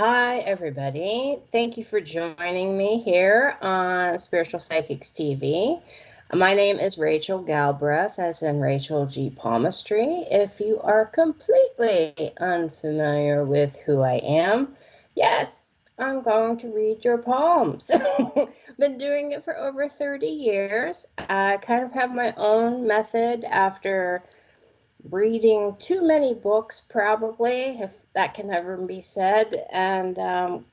Hi, everybody. Thank you for joining me here on Spiritual Psychics TV. My name is Rachel Galbreath, as in Rachel G. Palmistry. If you are completely unfamiliar with who I am, yes, I'm going to read your palms. Been doing it for over 30 years. I kind of have my own method after reading too many books, probably, if that can ever be said, and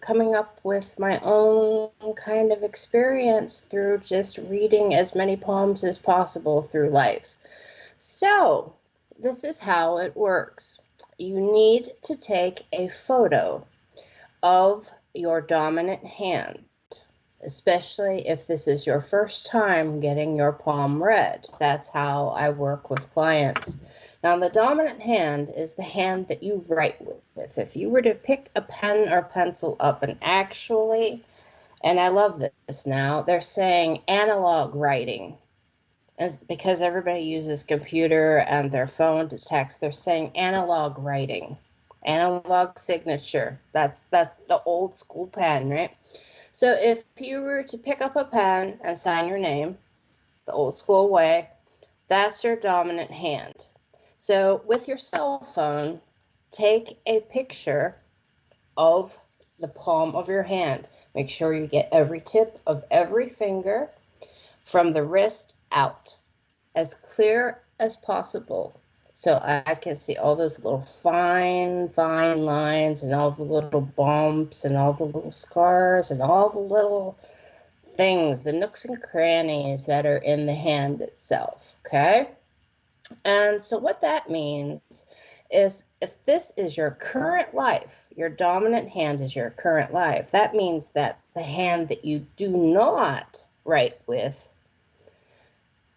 coming up with my own kind of experience through just reading as many poems as possible through life. So, this is how it works. You need to take a photo of your dominant hand, especially if this is your first time getting your palm read. That's how I work with clients. Now, the dominant hand is the hand that you write with. If you were to pick a pen or pencil up and actually, and I love this now, they're saying analog writing. As because everybody uses computer and their phone to text, they're saying analog writing, analog signature. That's the old school pen, right? So if you were to pick up a pen and sign your name, the old school way, that's your dominant hand. So with your cell phone, take a picture of the palm of your hand. Make sure you get every tip of every finger from the wrist out, as clear as possible. So I can see all those little fine lines and all the little bumps and all the little scars and all the little things, the nooks and crannies that are in the hand itself, okay? And so what that means is if this is your current life, your dominant hand is your current life, that means that the hand that you do not write with,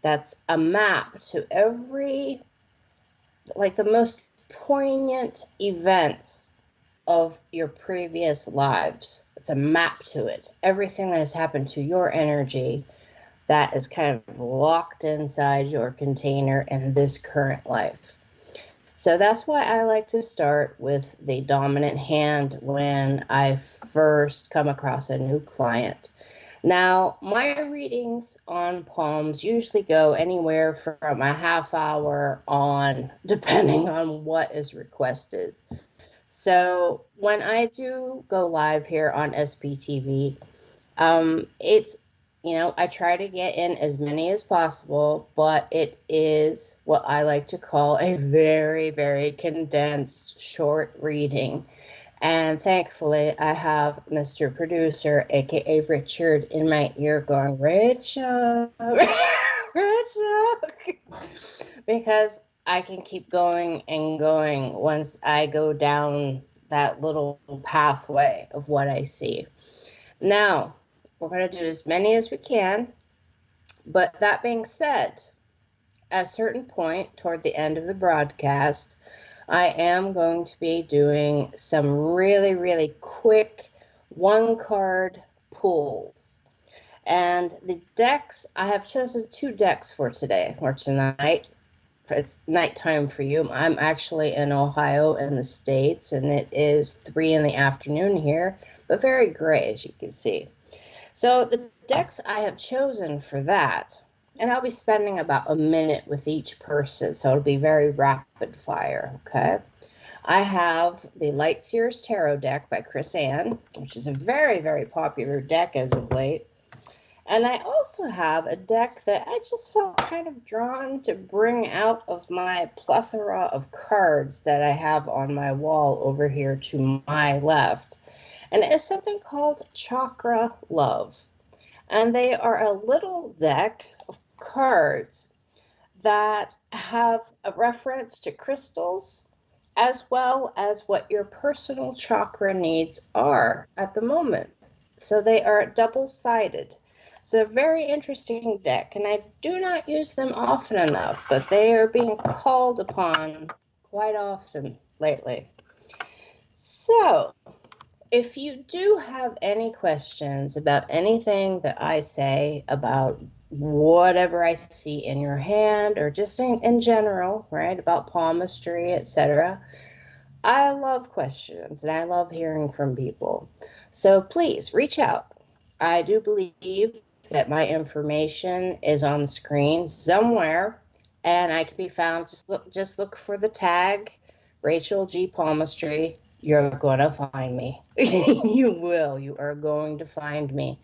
that's a map to every, like the most poignant events of your previous lives. It's a map to it. Everything that has happened to your energy that is kind of locked inside your container in this current life. So that's why I like to start with the dominant hand when I first come across a new client. Now, my readings on palms usually go anywhere from a half hour on, depending on what is requested. So when I do go live here on SPTV, it's, I try to get in as many as possible, but it is what I like to call a very, very condensed short reading. And thankfully, I have Mr. Producer, aka Richard, in my ear going, Rachel, Rachel, because I can keep going and going once I go down that little pathway of what I see. Now, we're going to do as many as we can, but that being said, at a certain point toward the end of the broadcast, I am going to be doing some really, really quick one-card pulls. And the decks, I have chosen 2 decks for today or tonight. It's nighttime for you. I'm actually in Ohio in the States, and it is 3 in the afternoon here, but very gray, as you can see. So the decks I have chosen for that, and I'll be spending about a minute with each person, so it'll be very rapid fire, okay? I have the Light Seers Tarot deck by Chris Ann, which is a very, very popular deck as of late. And I also have a deck that I just felt kind of drawn to bring out of my plethora of cards that I have on my wall over here to my left. And it's something called Chakra Love. And they are a little deck of cards that have a reference to crystals as well as what your personal chakra needs are at the moment. So they are double-sided. It's a very interesting deck, and I do not use them often enough, but they are being called upon quite often lately. So, if you do have any questions about anything that I say about whatever I see in your hand or just in general, right, about palmistry, etc., I love questions and I love hearing from people. So please reach out. I do believe that my information is on the screen somewhere and I can be found. Just look for the tag Rachel G. Palmistry. You're going to find me. You will. You are going to find me.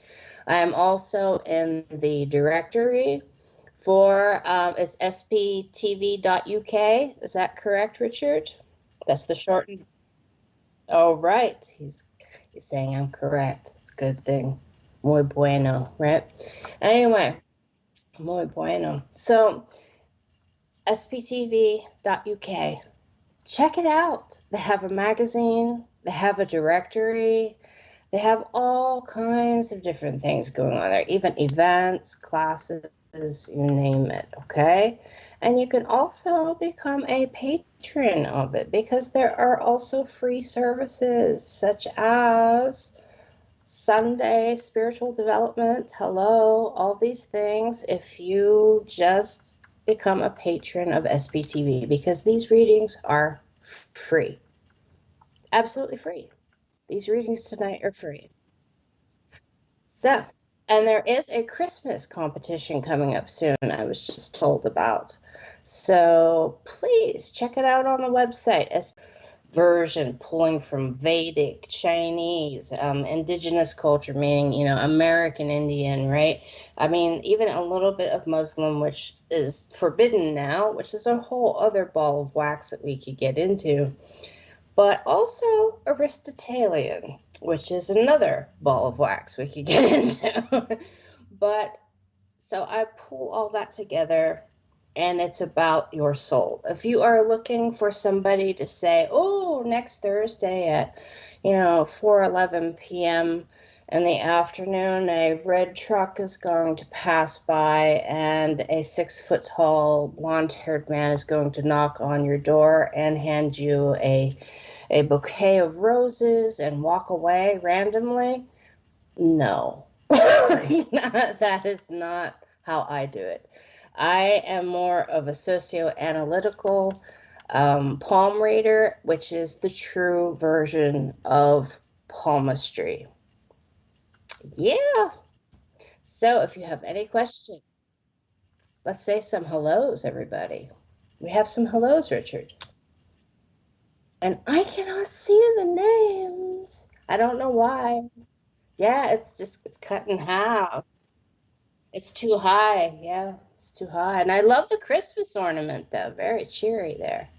I am also in the directory for it's sptv.uk. Is that correct, Richard? That's the short. Oh, right. He's saying I'm correct. It's a good thing. Muy bueno, right? Anyway, muy bueno. So, sptv.uk. Check it out. They have a magazine, they have a directory, they have all kinds of different things going on there, even events, classes, you name it, okay? And you can also become a patron of it because there are also free services such as Sunday spiritual development. Hello, all these things. If you just become a patron of SBTV, because these readings are free, absolutely free. These readings tonight are free. So, and there is a Christmas competition coming up soon, I was just told about. So please check it out on the website. Version pulling from Vedic, Chinese, indigenous culture, meaning, American Indian, right? I mean, even a little bit of Muslim, which is forbidden now, which is a whole other ball of wax that we could get into, but also Aristotelian, which is another ball of wax we could get into. But so I pull all that together and it's about your soul. If you are looking for somebody to say, oh, next Thursday at, 4:11 p.m. in the afternoon, a red truck is going to pass by and a 6-foot tall blonde-haired man is going to knock on your door and hand you a bouquet of roses and walk away randomly. No, that is not how I do it. I am more of a socio-analytical palm reader, which is the true version of palmistry. Yeah. So if you have any questions, let's say some hellos, everybody. We have some hellos, Richard. And I cannot see the names. I don't know why. Yeah, it's cut in half. It's too high. Yeah, it's too high. And I love the Christmas ornament, though. Very cheery there.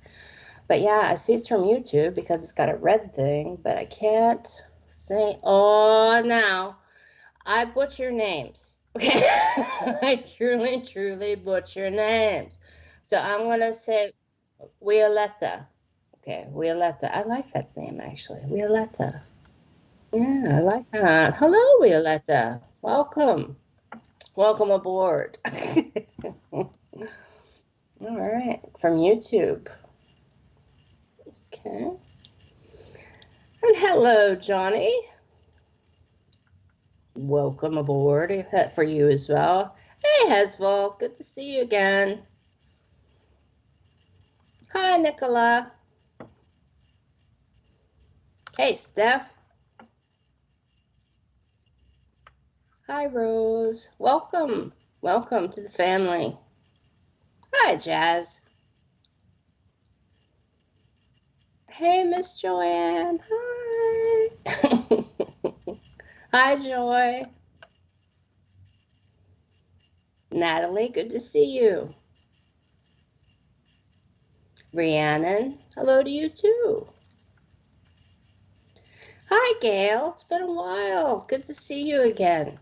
But yeah, I see it's from YouTube because it's got a red thing, but I can't say. Oh, now I butcher names. Okay. I truly, truly butcher names. So I'm going to say Violetta. Okay, Violetta. I like that name, actually. Violetta. Yeah, I like that. Hello, Violetta. Welcome. Welcome aboard. All right, from YouTube. Okay. And hello, Johnny. Welcome aboard for you as well. Hey, Heswell. Good to see you again. Hi, Nicola. Hey, Steph. Hi, Rose. Welcome. Welcome to the family. Hi, Jazz. Hey, Miss Joanne. Hi. Hi, Joy. Natalie, good to see you. Rhiannon, hello to you too. Hi, Gail. It's been a while. Good to see you again.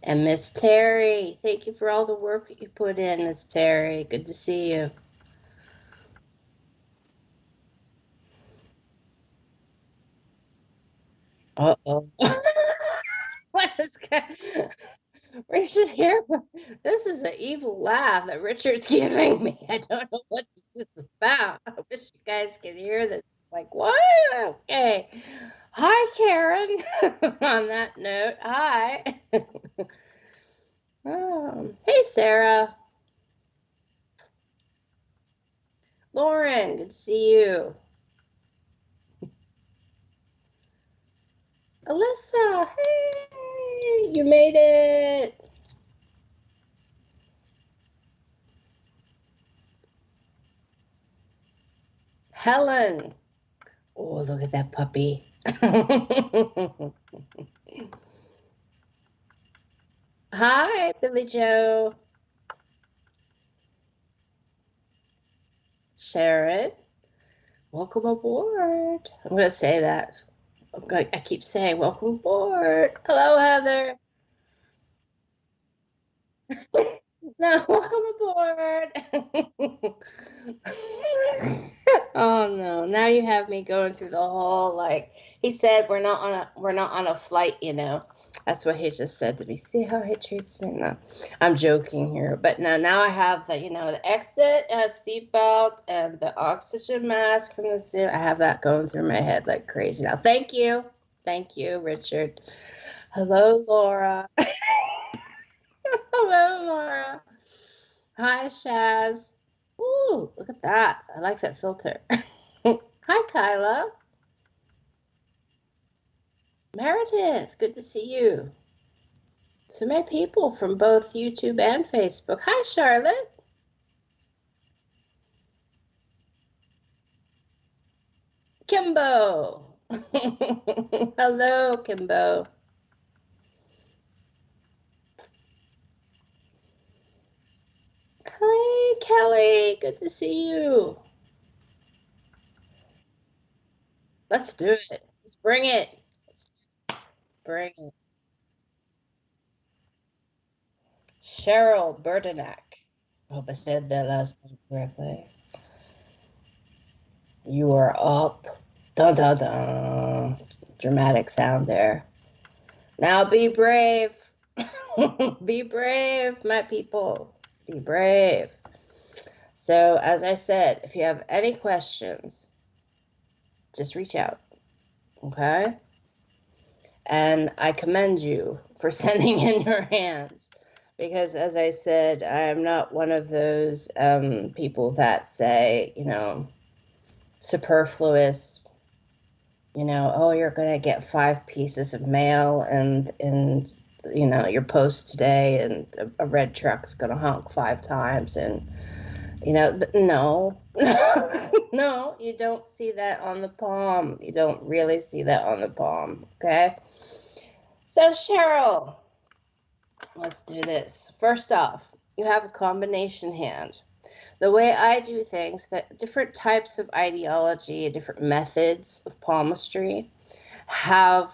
And Miss Terry, thank you for all the work that you put in, Miss Terry. Good to see you. Uh-oh. What is that? We should hear. This is an evil laugh that Richard's giving me. I don't know what this is about. I wish you guys could hear this. Like, what? Okay. Hi, Karen. On that note, hi. Hey, Sarah. Lauren, good to see you. Alyssa, hey, you made it. Helen. Oh, look at that puppy. Hi, Billy Joe. Sharon, welcome aboard. I'm going to say that. I keep saying welcome aboard. Hello, Heather. No, welcome aboard. Oh no, now you have me going through the whole, like he said, we're not on a flight, you know. That's what he just said to me. See how he treats me? No, I'm joking here, but now I have the, the exit seatbelt and the oxygen mask from the suit. I have that going through my head like crazy now. Thank you, Richard. Hello, Laura. Hello, Laura. Hi, Shaz. Ooh, look at that. I like that filter. Hi, Kyla. Meredith, good to see you. So many people from both YouTube and Facebook. Hi, Charlotte. Kimbo. Hello, Kimbo. Hey, Kelly. Good to see you. Let's do it. Let's bring it. Let's bring it. Cheryl Burdenak. I hope I said that last name correctly. You are up. Dun dun dun. Dramatic sound there. Now be brave. Be brave, my people. Be brave. So, as I said, if you have any questions, just reach out. Okay? And I commend you for sending in your hands. Because, as I said, I am not one of those people that say, superfluous, oh, you're going to get 5 pieces of mail and your post today, and a red truck's going to honk 5 times. And, no, no, you don't see that on the palm. You don't really see that on the palm. Okay. So, Cheryl, let's do this. First off, you have a combination hand. The way I do things, that different types of ideology, different methods of palmistry have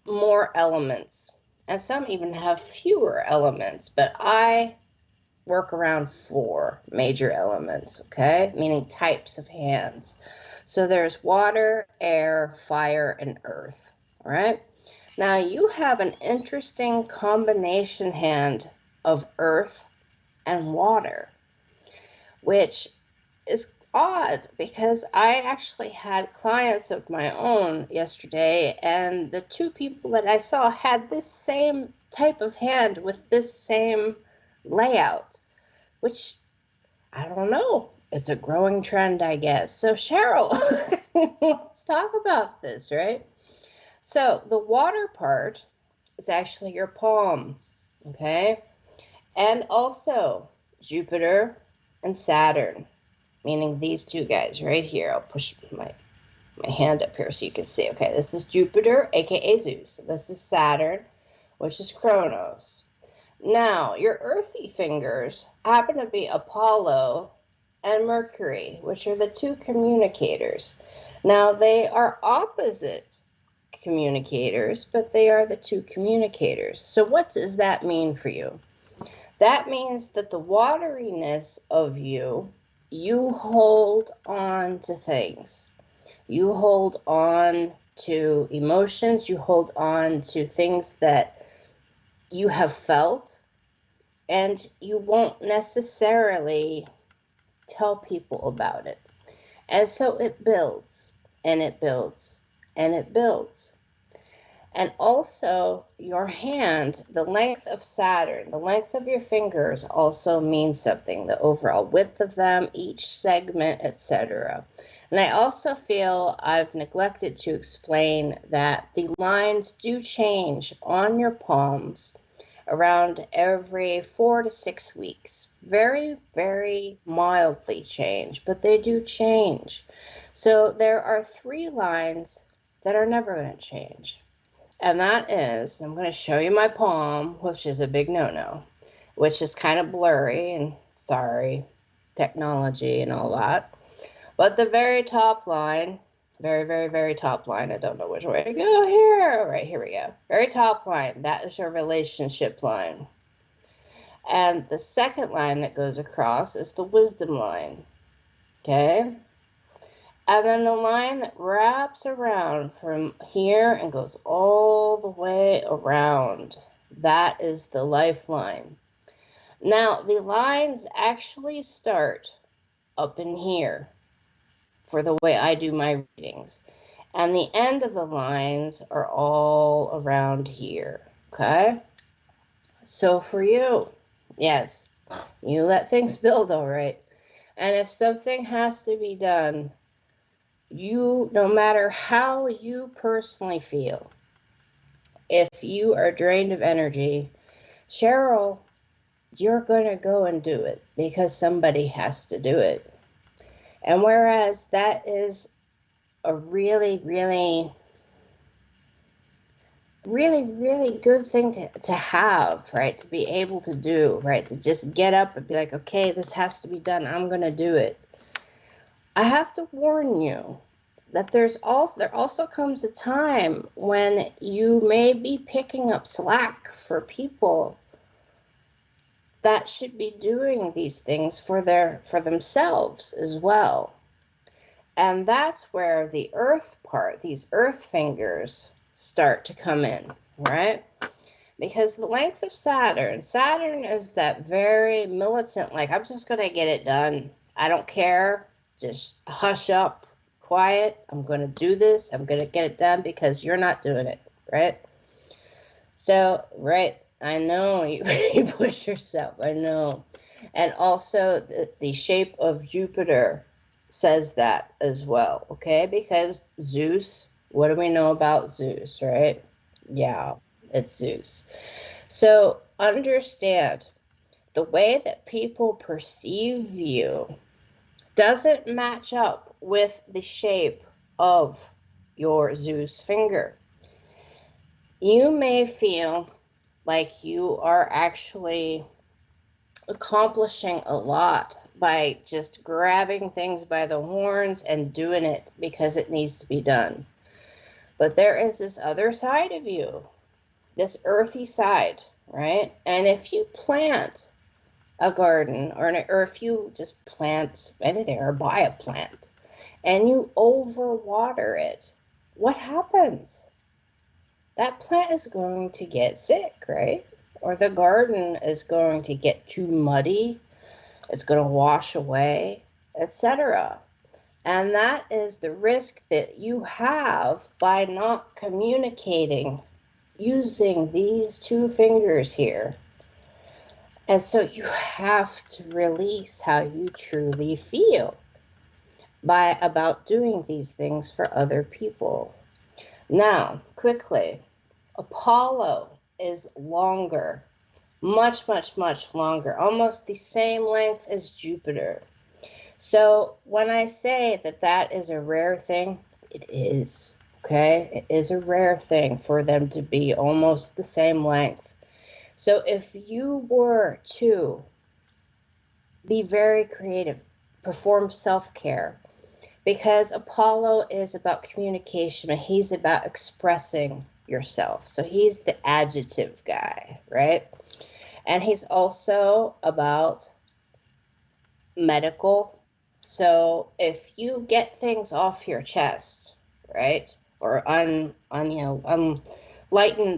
more elements, and some even have fewer elements, but I work around 4 major elements, okay? Meaning types of hands. So there's water, air, fire, and earth, all right? Now you have an interesting combination hand of earth and water, which is odd because I actually had clients of my own yesterday, and the 2 people that I saw had this same type of hand with this same layout, which I don't know. It's a growing trend, I guess. So, Cheryl, let's talk about this, right? So, the water part is actually your palm, okay? And also Jupiter and Saturn, meaning these 2 guys right here. I'll push my hand up here so you can see. Okay, this is Jupiter, aka Zeus. This is Saturn, which is Kronos. Now, your earthy fingers happen to be Apollo and Mercury, which are the 2 communicators. Now, they are opposite communicators, but they are the 2 communicators. So what does that mean for you? That means that the wateriness of you hold on to things. You hold on to emotions. You hold on to things that you have felt, and you won't necessarily tell people about it. And so it builds, and it builds, and it builds. And also your hand, the length of Saturn, the length of your fingers also means something, the overall width of them, each segment, etc. And I also feel I've neglected to explain that the lines do change on your palms around every 4 to 6 weeks. Very, very mildly change, but they do change. So there are 3 lines that are never going to change. And that is, I'm going to show you my palm, which is a big no-no, which is kind of blurry, and sorry, technology and all that. But the very top line, very, very, very top line, I don't know which way to go here. Right, here we go. Very top line, that is your relationship line. And the second line that goes across is the wisdom line, okay? And then the line that wraps around from here and goes all the way around, that is the lifeline. Now, the lines actually start up in here for the way I do my readings. And the end of the lines are all around here, okay? So for you, yes, you let things build, all right? And if something has to be done, you, no matter how you personally feel, if you are drained of energy, Cheryl, you're going to go and do it because somebody has to do it. And whereas that is a really, really, really, really good thing to have, right? To be able to do, right? To just get up and be like, okay, this has to be done. I'm going to do it. I have to warn you that there also comes a time when you may be picking up slack for people that should be doing these things for themselves as well. And that's where the earth part, these earth fingers, start to come in, right? Because the length of Saturn is that very militant, like, I'm just going to get it done. I don't care. Just hush up, quiet. I'm going to do this. I'm going to get it done because you're not doing it, right? So, right, I know you, you push yourself, I know. And also the shape of Jupiter says that as well, okay? Because Zeus, what do we know about Zeus, right? Yeah, it's Zeus. So understand the way that people perceive you doesn't match up with the shape of your Zeus finger. You may feel like you are actually accomplishing a lot by just grabbing things by the horns and doing it because it needs to be done. But there is this other side of you, this earthy side, right? And if you plant a garden or if you just plant anything or buy a plant and you overwater it, what happens? That plant is going to get sick, right? Or the garden is going to get too muddy, it's going to wash away, etc. And that is the risk that you have by not communicating using these 2 fingers here. And so you have to release how you truly feel about doing these things for other people. Now, quickly, Apollo is longer, much, much, much longer, almost the same length as Jupiter. So when I say that that is a rare thing, it is, okay? It is a rare thing for them to be almost the same length. So if you were to be very creative, perform self-care, because Apollo is about communication and he's about expressing yourself. So he's the adjective guy, right? And he's also about medical. So if you get things off your chest, right? Or lighten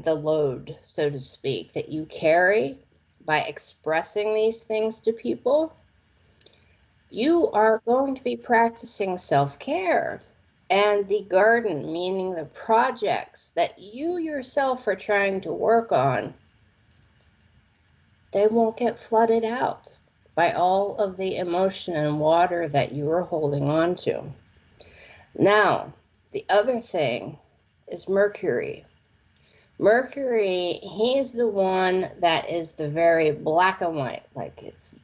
the load, so to speak, that you carry by expressing these things to people, you are going to be practicing self-care. And the garden, meaning the projects that you yourself are trying to work on, they won't get flooded out by all of the emotion and water that you are holding on to. Now, the other thing is Mercury. Mercury, he is the one that is the very black and white. Like it's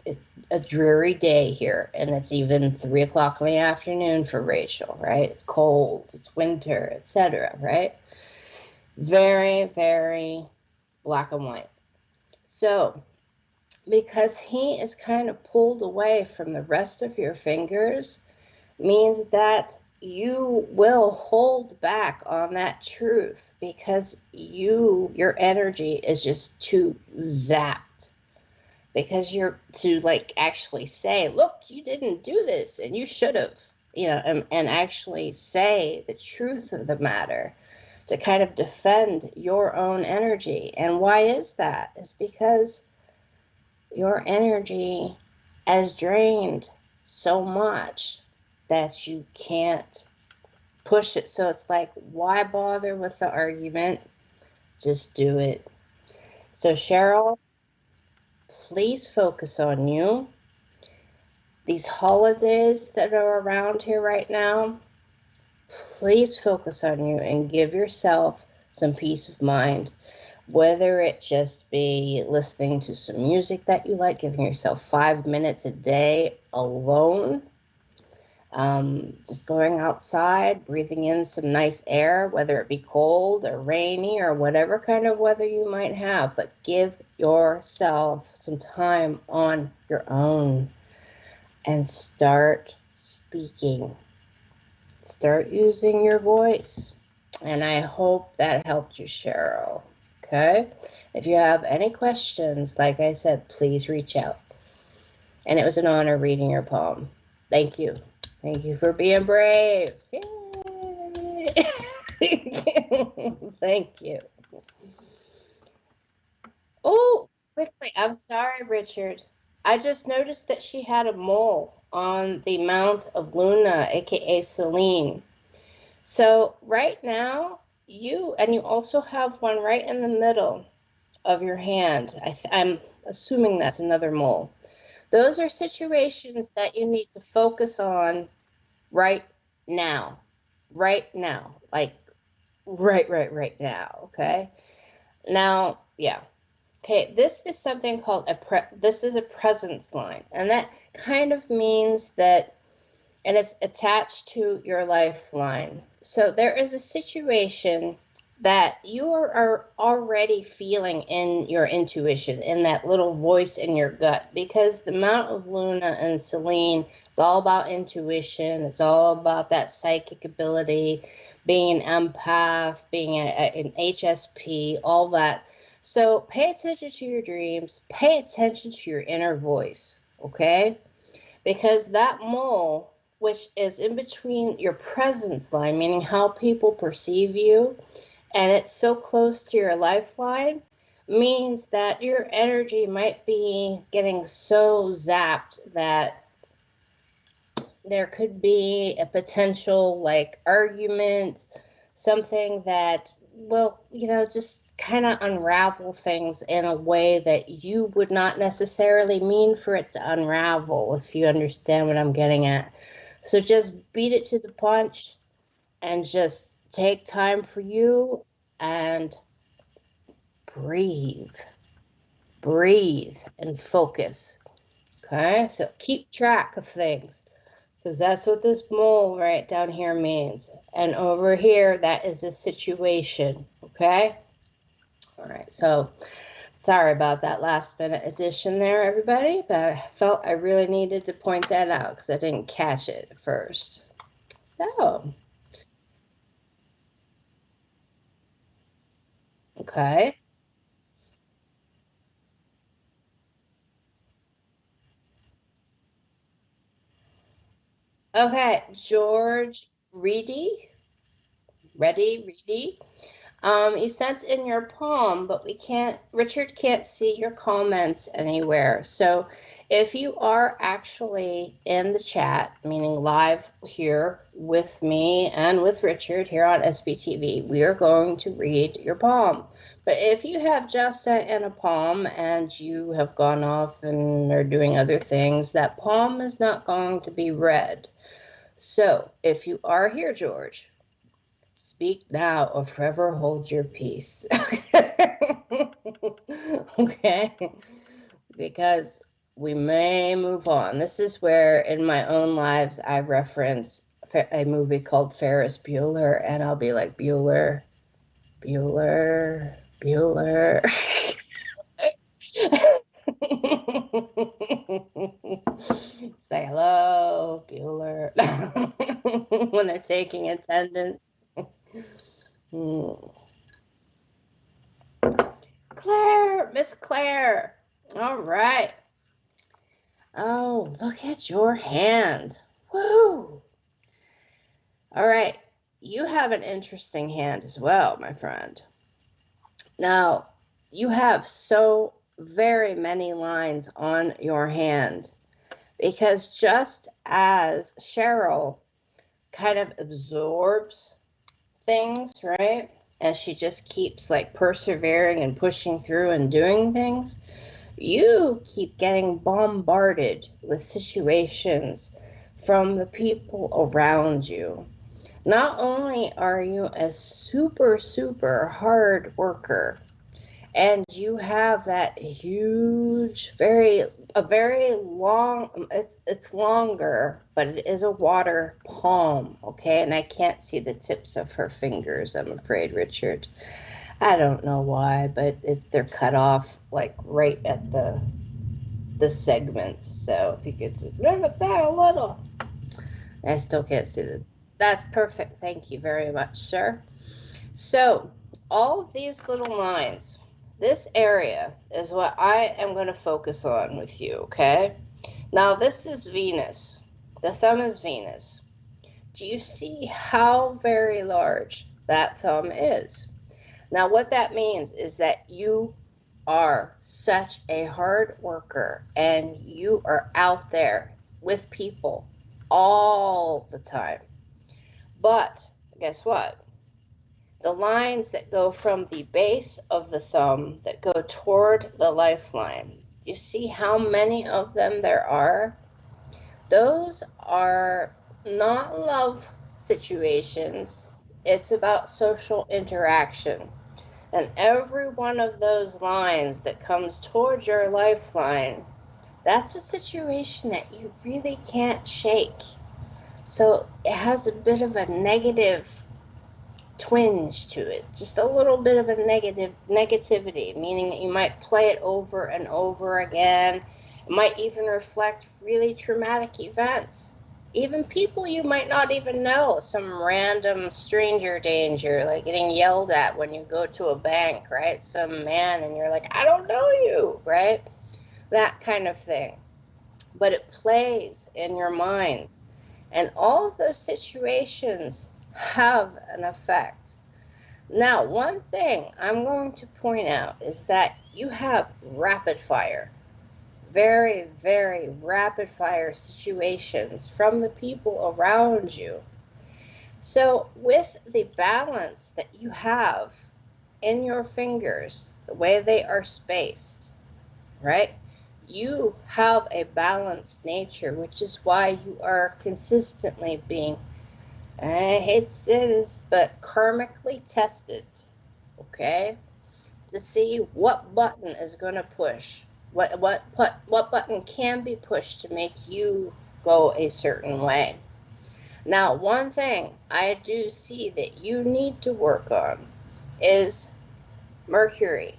a dreary day here, and it's even 3 o'clock in the afternoon for Rachel, right? It's cold, it's winter, etc., right? Very, very black and white. So, because he is kind of pulled away from the rest of your fingers, means that you will hold back on that truth because your energy is just too zapped, because you're to like actually say, look, you didn't do this and you should have, and actually say the truth of the matter, to kind of defend your own energy. And why is that? It's because your energy has drained so much that you can't push it. So it's like, why bother with the argument? Just do it. So Cheryl, please focus on you. These holidays that are around here right now, please focus on you and give yourself some peace of mind. Whether it just be listening to some music that you like, giving yourself 5 minutes a day alone, just going outside, breathing in some nice air, whether it be cold or rainy or whatever kind of weather you might have, but give yourself some time on your own and start speaking. Start using your voice. And I hope that helped you, Cheryl. Okay? If you have any questions, like I said, please reach out. And it was an honor reading your poem. Thank you. Thank you for being brave. Yay! Thank you. Oh, quickly, I'm sorry, Richard. I just noticed that she had a mole on the Mount of Luna, aka Selene. So right now, you also have one right in the middle of your hand. I'm assuming that's another mole. Those are situations that you need to focus on right now. Right now. Like right now. Okay. Now, yeah. Okay, this is something called this is a presence line. And that kind of means that, and it's attached to your lifeline. So there is a situation that you are already feeling in your intuition, in that little voice in your gut, because the Mount of Luna and Selene, it's all about intuition. It's all about that psychic ability, being an empath, being an HSP, all that. So pay attention to your dreams, pay attention to your inner voice, okay? Because that mole, which is in between your presence line, meaning how people perceive you, and it's so close to your lifeline, means that your energy might be getting so zapped that there could be a potential like argument, something that will, just kind of unravel things in a way that you would not necessarily mean for it to unravel, if you understand what I'm getting at. So just beat it to the punch and just take time for you and breathe. Breathe and focus. Okay, so keep track of things, because that's what this mole right down here means. And over here, that is a situation, okay? All right, so sorry about that last minute addition there, everybody, but I felt I really needed to point that out because I didn't catch it at first. So, okay. Okay, George Reedy. You sent in your poem, but Richard can't see your comments anywhere. So If you are actually in the chat, meaning live here with me and with Richard here on SBTV, we are going to read your palm. But if you have just sent in a palm and you have gone off and are doing other things, that palm is not going to be read. So if you are here, George, speak now or forever hold your peace. Okay? Because we may move on. This is where in my own lives I reference a movie called Ferris Bueller, and I'll be like, Bueller, Bueller, Bueller. Say hello, Bueller. When they're taking attendance. Claire, Miss Claire. All right. Oh, look at your hand. Woo! All right. You have an interesting hand as well, my friend. Now, you have so very many lines on your hand because just as Cheryl kind of absorbs things, right? And she just keeps like persevering and pushing through and doing things. You keep getting bombarded with situations from the people around you. Not only are you a super, super hard worker, and you have that huge, a very long, it's longer, but it is a water palm, okay? And I can't see the tips of her fingers, I'm afraid, Richard. I don't know why, but they're cut off like right at the segment. So if you could just move it down a little. I still can't see that. That's perfect. Thank you very much, sir. So all of these little lines, this area is what I am going to focus on with you, okay? Now this is Venus. The thumb is Venus. Do you see how very large that thumb is? Now, what that means is that you are such a hard worker and you are out there with people all the time. But guess what? The lines that go from the base of the thumb that go toward the lifeline, do you see how many of them there are? Those are not love situations. It's about social interaction. And every one of those lines that comes towards your lifeline, that's a situation that you really can't shake. So it has a bit of a negative twinge to it, just a little bit of a negativity, meaning that you might play it over and over again. It might even reflect really traumatic events. Even people you might not even know, some random stranger danger, like getting yelled at when you go to a bank, right? Some man and you're like, I don't know you, right? That kind of thing. But it plays in your mind. And all of those situations have an effect. Now, one thing I'm going to point out is that you have rapid fire. Very, very rapid fire situations from the people around you. So with the balance that you have in your fingers, the way they are spaced, right? You have a balanced nature, which is why you are consistently being, I hate to say this, but karmically tested, okay? To see what button is going to push. What button can be pushed to make you go a certain way. Now, one thing I do see that you need to work on is Mercury.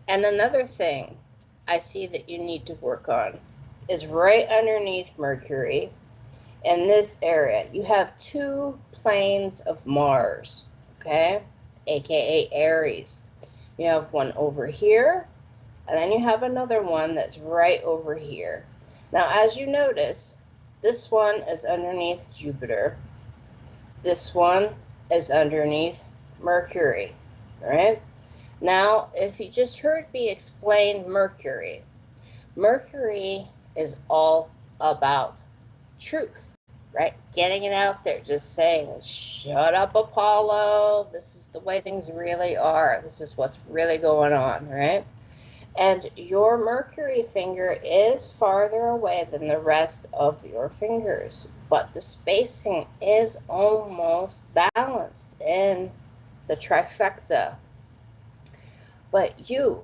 And another thing I see that you need to work on is right underneath Mercury, in this area, you have two planes of Mars, okay? AKA Aries. You have one over here, and then you have another one that's right over here. Now, as you notice, this one is underneath Jupiter. This one is underneath Mercury, right? Now, if you just heard me explain Mercury, Mercury is all about truth, right? Getting it out there, just saying, shut up, Apollo. This is the way things really are. This is what's really going on, right? And your Mercury finger is farther away than the rest of your fingers, but the spacing is almost balanced in the trifecta. But you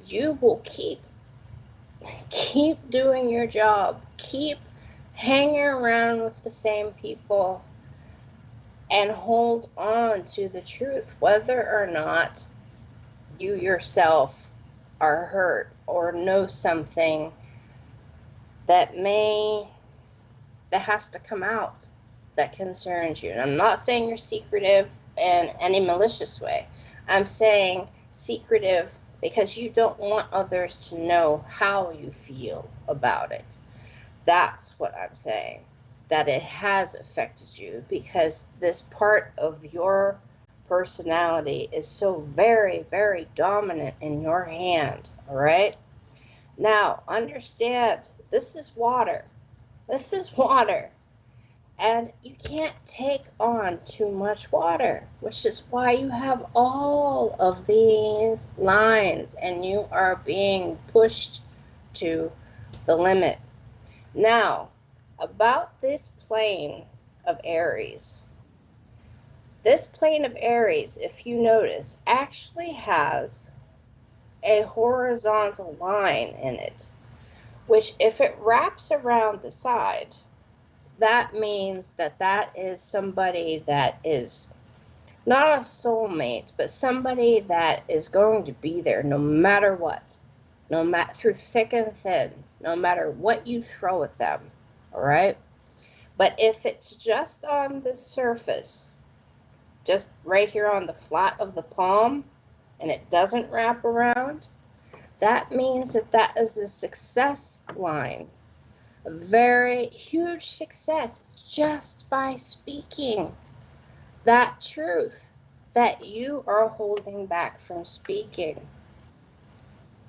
will keep doing your job, keep hanging around with the same people, and hold on to the truth, whether or not you yourself are hurt or know something that has to come out that concerns you. And I'm not saying you're secretive in any malicious way. I'm saying secretive because you don't want others to know how you feel about it. That's what I'm saying, that it has affected you, because this part of your personality is so very, very dominant in your hand, all right? Now, understand, this is water. This is water. And you can't take on too much water, which is why you have all of these lines and you are being pushed to the limit. Now, about this plane of Aries. This plane of Aries, if you notice, actually has a horizontal line in it, which if it wraps around the side, that means that that is somebody that is not a soulmate, but somebody that is going to be there no matter what, no matter through thick and thin, no matter what you throw at them, all right? But if it's just on the surface, just right here on the flat of the palm, and it doesn't wrap around, that means that that is a success line. A very huge success just by speaking that truth that you are holding back from speaking.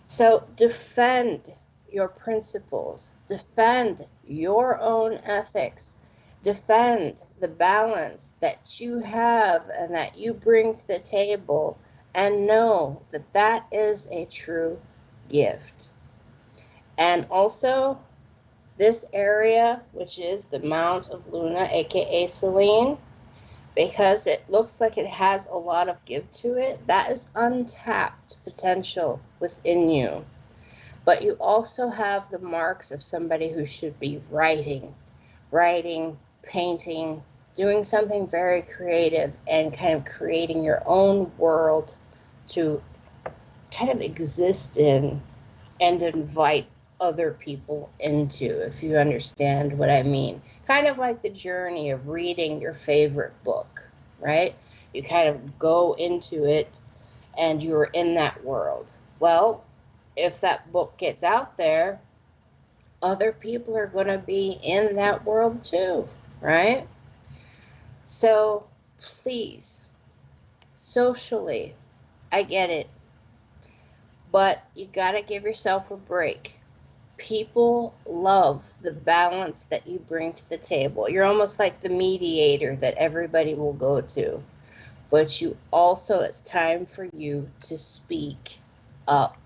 So defend your principles, defend your own ethics, defend the balance that you have and that you bring to the table, and know that that is a true gift. And also, this area, which is the Mount of Luna, aka Selene, because it looks like it has a lot of give to it, that is untapped potential within you. But you also have the marks of somebody who should be writing, painting, doing something very creative, and kind of creating your own world to kind of exist in and invite other people into, if you understand what I mean. Kind of like the journey of reading your favorite book, right? You kind of go into it and you're in that world. Well, if that book gets out there, other people are going to be in that world too, right? So please, socially, I get it, but you got to give yourself a break. People love the balance that you bring to the table. You're almost like the mediator that everybody will go to. But you also, it's time for you to speak up.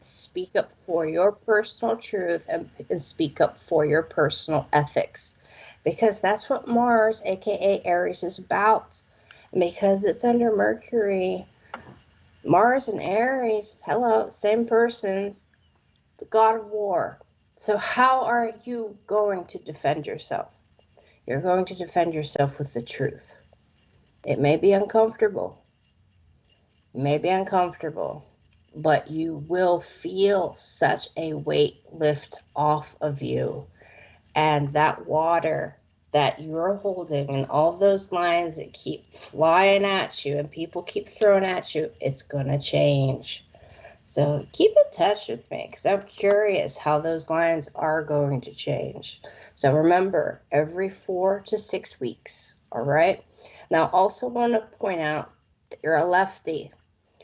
Speak up for your personal truth and speak up for your personal ethics. Because that's what Mars, aka Aries, is about. Because it's under Mercury. Mars and Aries, hello, same person, the god of war. So how are you going to defend yourself? You're going to defend yourself with the truth. It may be uncomfortable. But you will feel such a weight lift off of you. And that water that you're holding and all those lines that keep flying at you and people keep throwing at you, it's going to change. So keep in touch with me because I'm curious how those lines are going to change. So remember, every 4 to 6 weeks, all right? Now, I also want to point out that you're a lefty.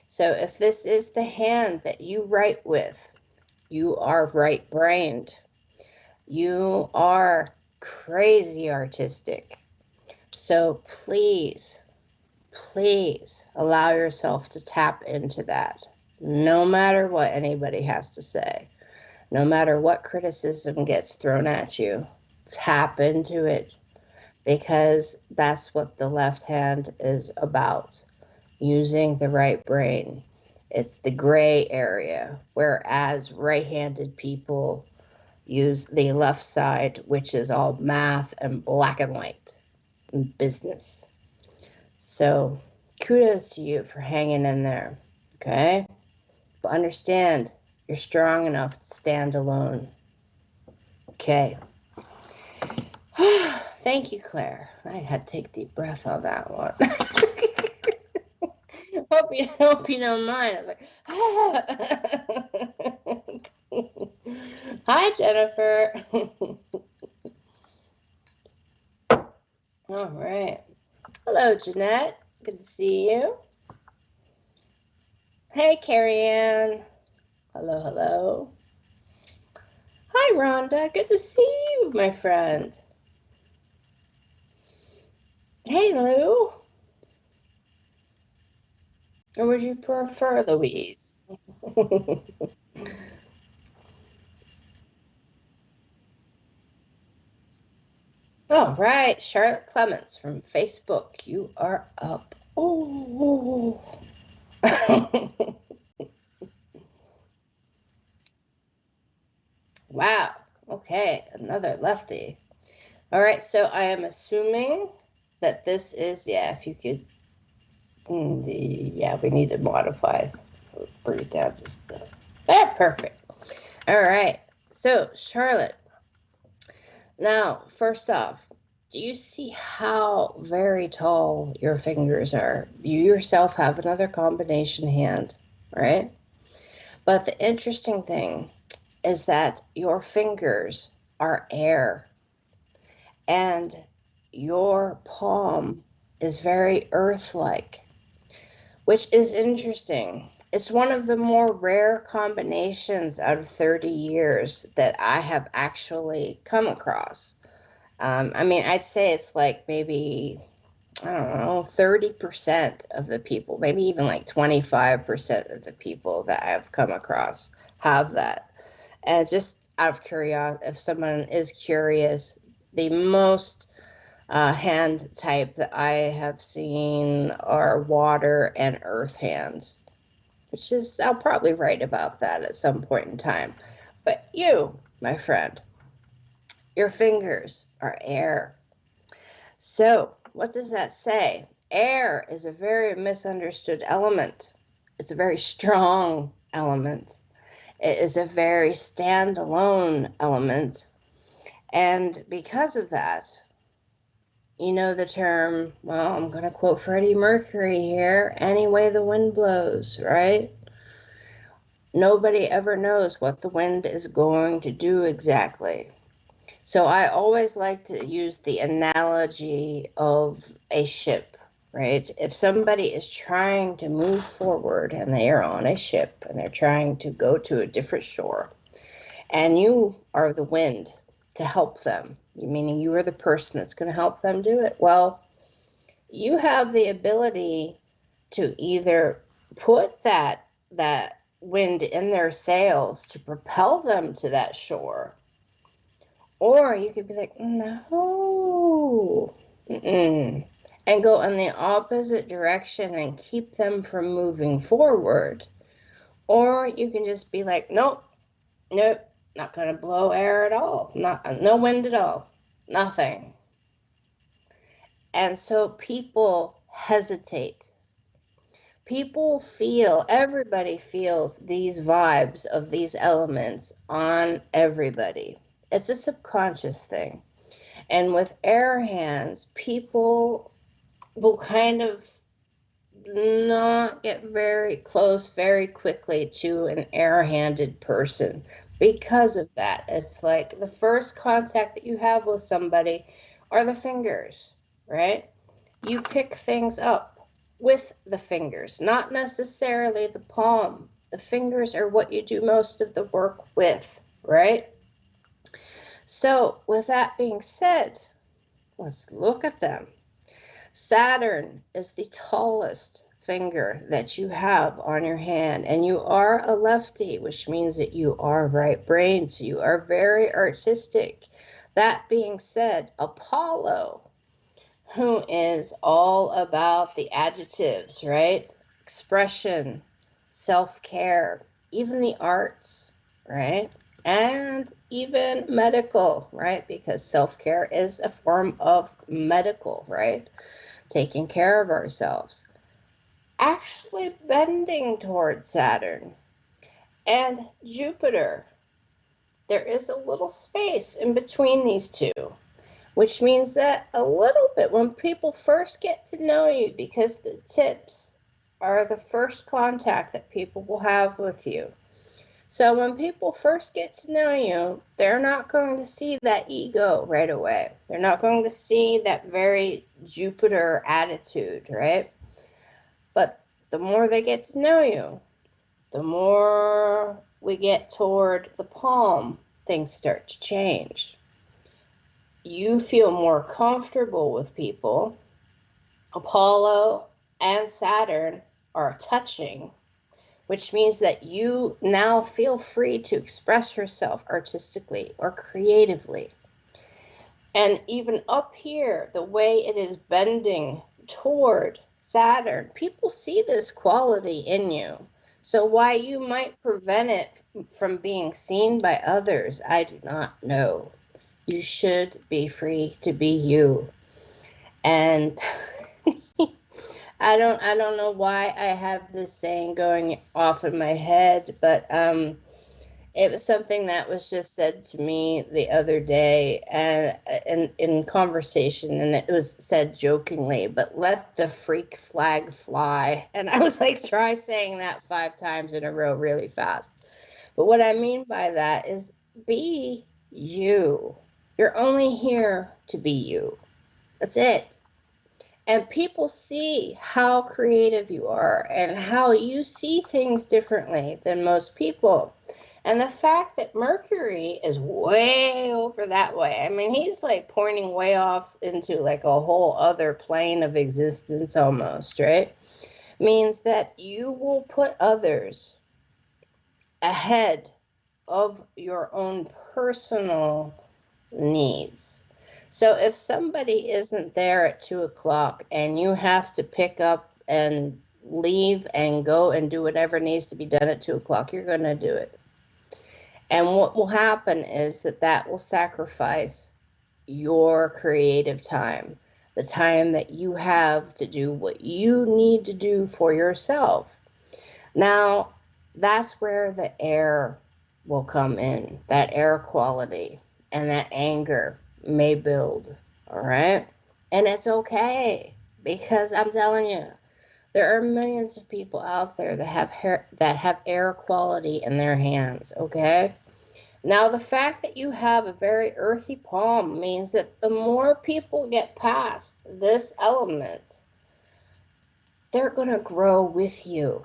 So if this is the hand that you write with, You are right-brained. You are crazy artistic. So please, please allow yourself to tap into that. No matter what anybody has to say, no matter what criticism gets thrown at you, tap into it, because that's what the left hand is about, using the right brain. It's the gray area, whereas right-handed people use the left side, which is all math and black and white and business. So kudos to you for hanging in there, okay? But understand, you're strong enough to stand alone, okay? Thank you, Claire. I had to take a deep breath on that one. hope you don't mind. I was like, hi, Jennifer. All right. Hello, Jeanette. Good to see you. Hey, Carrie Ann. Hello, hello. Hi, Rhonda. Good to see you, my friend. Hey, Lou. Or would you prefer Louise? All right, Charlotte Clements from Facebook. You are up. Oh. Wow. Okay, another lefty. All right, so I am assuming that this is, yeah, if you could, yeah, we need to modify, bring it down just that. Perfect. All right, so Charlotte, now, first off, do you see how very tall your fingers are? You yourself have another combination hand, right? But the interesting thing is that your fingers are air, and your palm is very earth-like, which is interesting. It's one of the more rare combinations out of 30 years that I have actually come across. I mean, I'd say it's like maybe, I don't know, 30% of the people, maybe even like 25% of the people that I've come across have that. And just out of curiosity, if someone is curious, the most hand type that I have seen are water and earth hands, which is, I'll probably write about that at some point in time. But you, my friend, your fingers are air. So what does that say? Air is a very misunderstood element. It's a very strong element. It is a very standalone element. And because of that, you know the term, well, I'm going to quote Freddie Mercury here, any way the wind blows, right? Nobody ever knows what the wind is going to do exactly. So I always like to use the analogy of a ship, right? If somebody is trying to move forward and they are on a ship and they're trying to go to a different shore, and you are the wind to help them, meaning you are the person that's going to help them do it. Well, you have the ability to either put that wind in their sails to propel them to that shore, or you could be like, no, and go in the opposite direction and keep them from moving forward. Or you can just be like, nope, nope, not going to blow air at all, no wind at all, nothing. And so people hesitate. People feel, everybody feels these vibes of these elements on everybody. It's a subconscious thing. And with air hands, people will kind of not get very close very quickly to an air-handed person because of that. It's like the first contact that you have with somebody are the fingers, right? You pick things up with the fingers, not necessarily the palm. The fingers are what you do most of the work with, right? So with that being said, let's look at them. Saturn is the tallest finger that you have on your hand, and you are a lefty, which means that you are right-brained, so you are very artistic. That being said, Apollo, who is all about the adjectives, right? Expression, self-care, even the arts, right? And even medical, right? Because self-care is a form of medical, right? Taking care of ourselves. Actually bending towards Saturn and Jupiter. There is a little space in between these two, which means that a little bit when people first get to know you, because the tips are the first contact that people will have with you. So when people first get to know you, they're not going to see that ego right away. They're not going to see that very Jupiter attitude, right? But the more they get to know you, the more we get toward the palm, things start to change. You feel more comfortable with people. Apollo and Saturn are touching, which means that you now feel free to express yourself artistically or creatively. And even up here, the way it is bending toward Saturn, people see this quality in you. So why you might prevent it from being seen by others, I do not know. You should be free to be you. And I don't know why I have this saying going off in my head, but it was something that was just said to me the other day and in conversation, and it was said jokingly, but let the freak flag fly. And I was like, try saying that 5 times in a row really fast. But what I mean by that is be you. You're only here to be you. That's it. And people see how creative you are and how you see things differently than most people. And the fact that Mercury is way over that way, I mean, he's like pointing way off into like a whole other plane of existence almost, right? Means that you will put others ahead of your own personal needs. So if somebody isn't there at 2 o'clock and you have to pick up and leave and go and do whatever needs to be done at 2 o'clock, you're going to do it. And what will happen is that will sacrifice your creative time, the time that you have to do what you need to do for yourself. Now, that's where the air will come in, that air quality, and that anger may build, all right? And it's okay, because I'm telling you, there are millions of people out there that have air quality in their hands, okay? Now, the fact that you have a very earthy palm means that the more people get past this element, they're going to grow with you.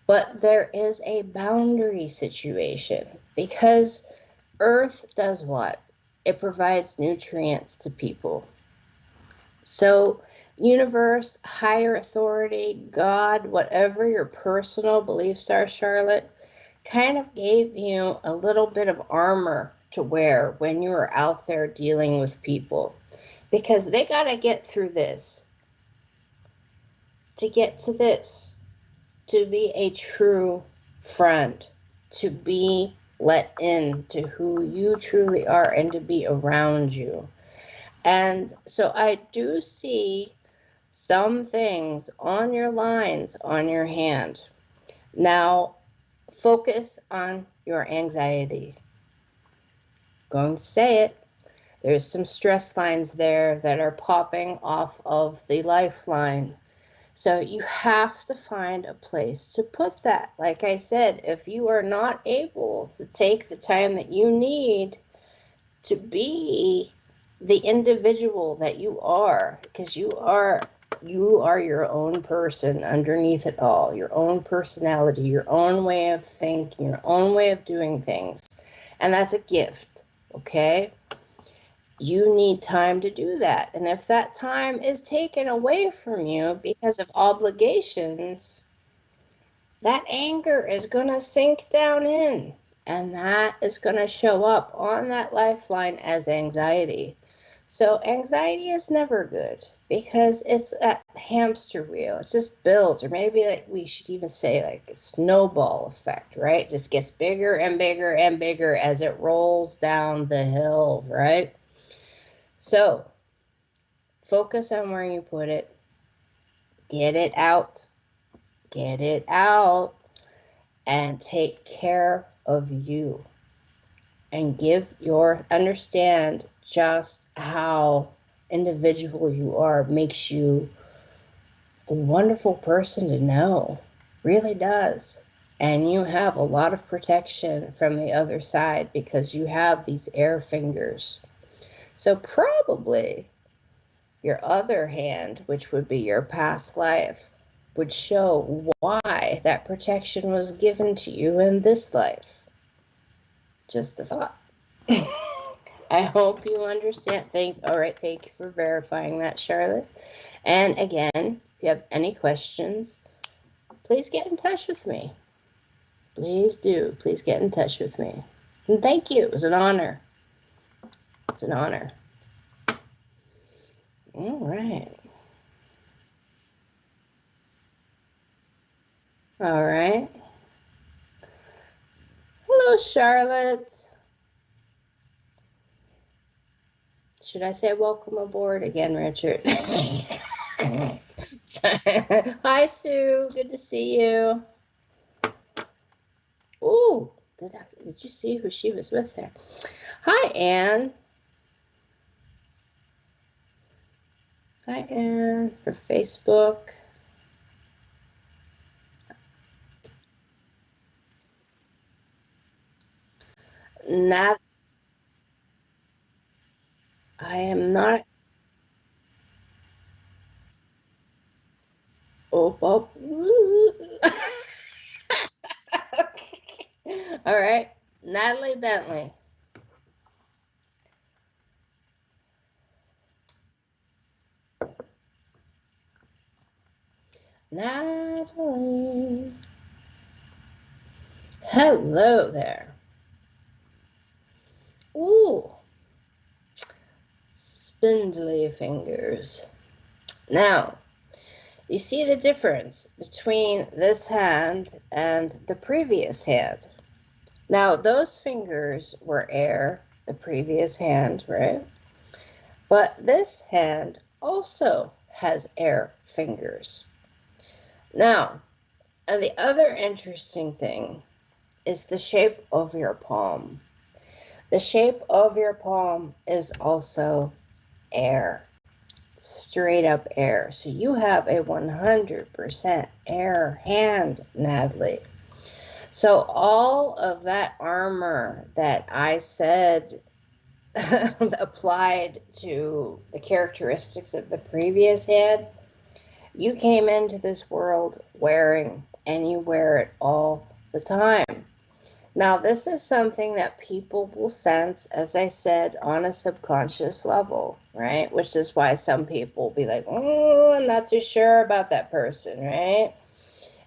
But there is a boundary situation, because Earth does what? It provides nutrients to people. So universe, higher authority, God, whatever your personal beliefs are, Charlotte, kind of gave you a little bit of armor to wear when you are out there dealing with people, because they got to get through this to get to this, to be a true friend, to be let in to who you truly are and to be around you. And so I do see some things on your lines on your hand. Now, focus on your anxiety. Going to say it. There's some stress lines there that are popping off of the Lifeline. So you have to find a place to put that. Like I said, if you are not able to take the time that you need to be the individual that you are, because you are you are your own person underneath it all, your own personality, your own way of thinking, your own way of doing things. And that's a gift, okay? You need time to do that. And if that time is taken away from you because of obligations, that anger is going to sink down in. And that is going to show up on that lifeline as anxiety. So anxiety is never good because it's a hamster wheel. It just builds, or maybe like we should even say like a snowball effect, right? It just gets bigger and bigger and bigger as it rolls down the hill, right? So focus on where you put it. Get it out. Get it out. And take care of you. And understand just how individual you are makes you a wonderful person to know. Really does. And you have a lot of protection from the other side because you have these air fingers. So probably your other hand, which would be your past life, would show why that protection was given to you in this life. Just a thought. I hope you understand. All right, thank you for verifying that, Charlotte. And again, if you have any questions, please get in touch with me. Please do. Please get in touch with me. And thank you. It was an honor. It's an honor. All right. All right. Hello, Charlotte. Should I say welcome aboard again, Richard? Hi, Sue. Good to see you. Ooh, did you see who she was with there? Hi, Anne. Hi, Anne, for Facebook. Not, I am not. Oh. All right, Natalie Bentley. Natalie. Hello there. Ooh. Spindly fingers. Now, you see the difference between this hand and the previous hand. Now, those fingers were air, the previous hand, right? But this hand also has air fingers. Now, and the other interesting thing is the shape of your palm. The shape of your palm is also air, straight up air. So you have a 100% air hand, Natalie. So all of that armor that I said applied to the characteristics of the previous hand, you came into this world wearing, and you wear it all the time. Now, this is something that people will sense, as I said, on a subconscious level, right? Which is why some people will be like, oh, I'm not too sure about that person, right?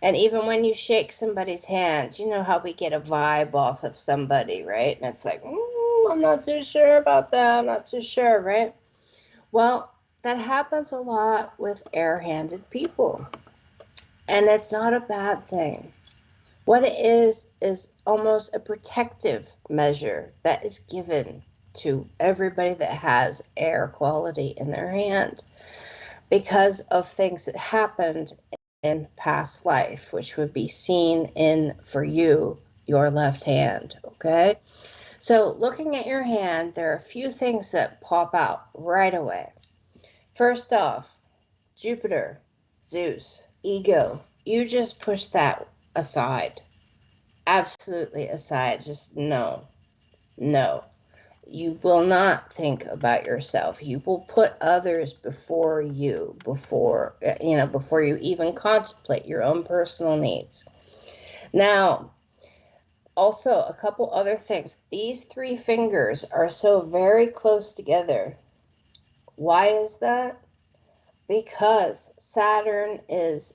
And even when you shake somebody's hand, you know how we get a vibe off of somebody, right? And it's like, I'm not too sure about that. I'm not too sure, right? Well, that happens a lot with air-handed people. And it's not a bad thing. What it is almost a protective measure that is given to everybody that has air quality in their hand because of things that happened in past life, which would be seen in, for you, your left hand, okay? So looking at your hand, there are a few things that pop out right away. First off, Jupiter, Zeus, ego. You just push that aside. Absolutely aside. Just no. You will not think about yourself. You will put others before you, before you even contemplate your own personal needs. Now, also, a couple other things. These three fingers are so very close together. Why is that? Because Saturn is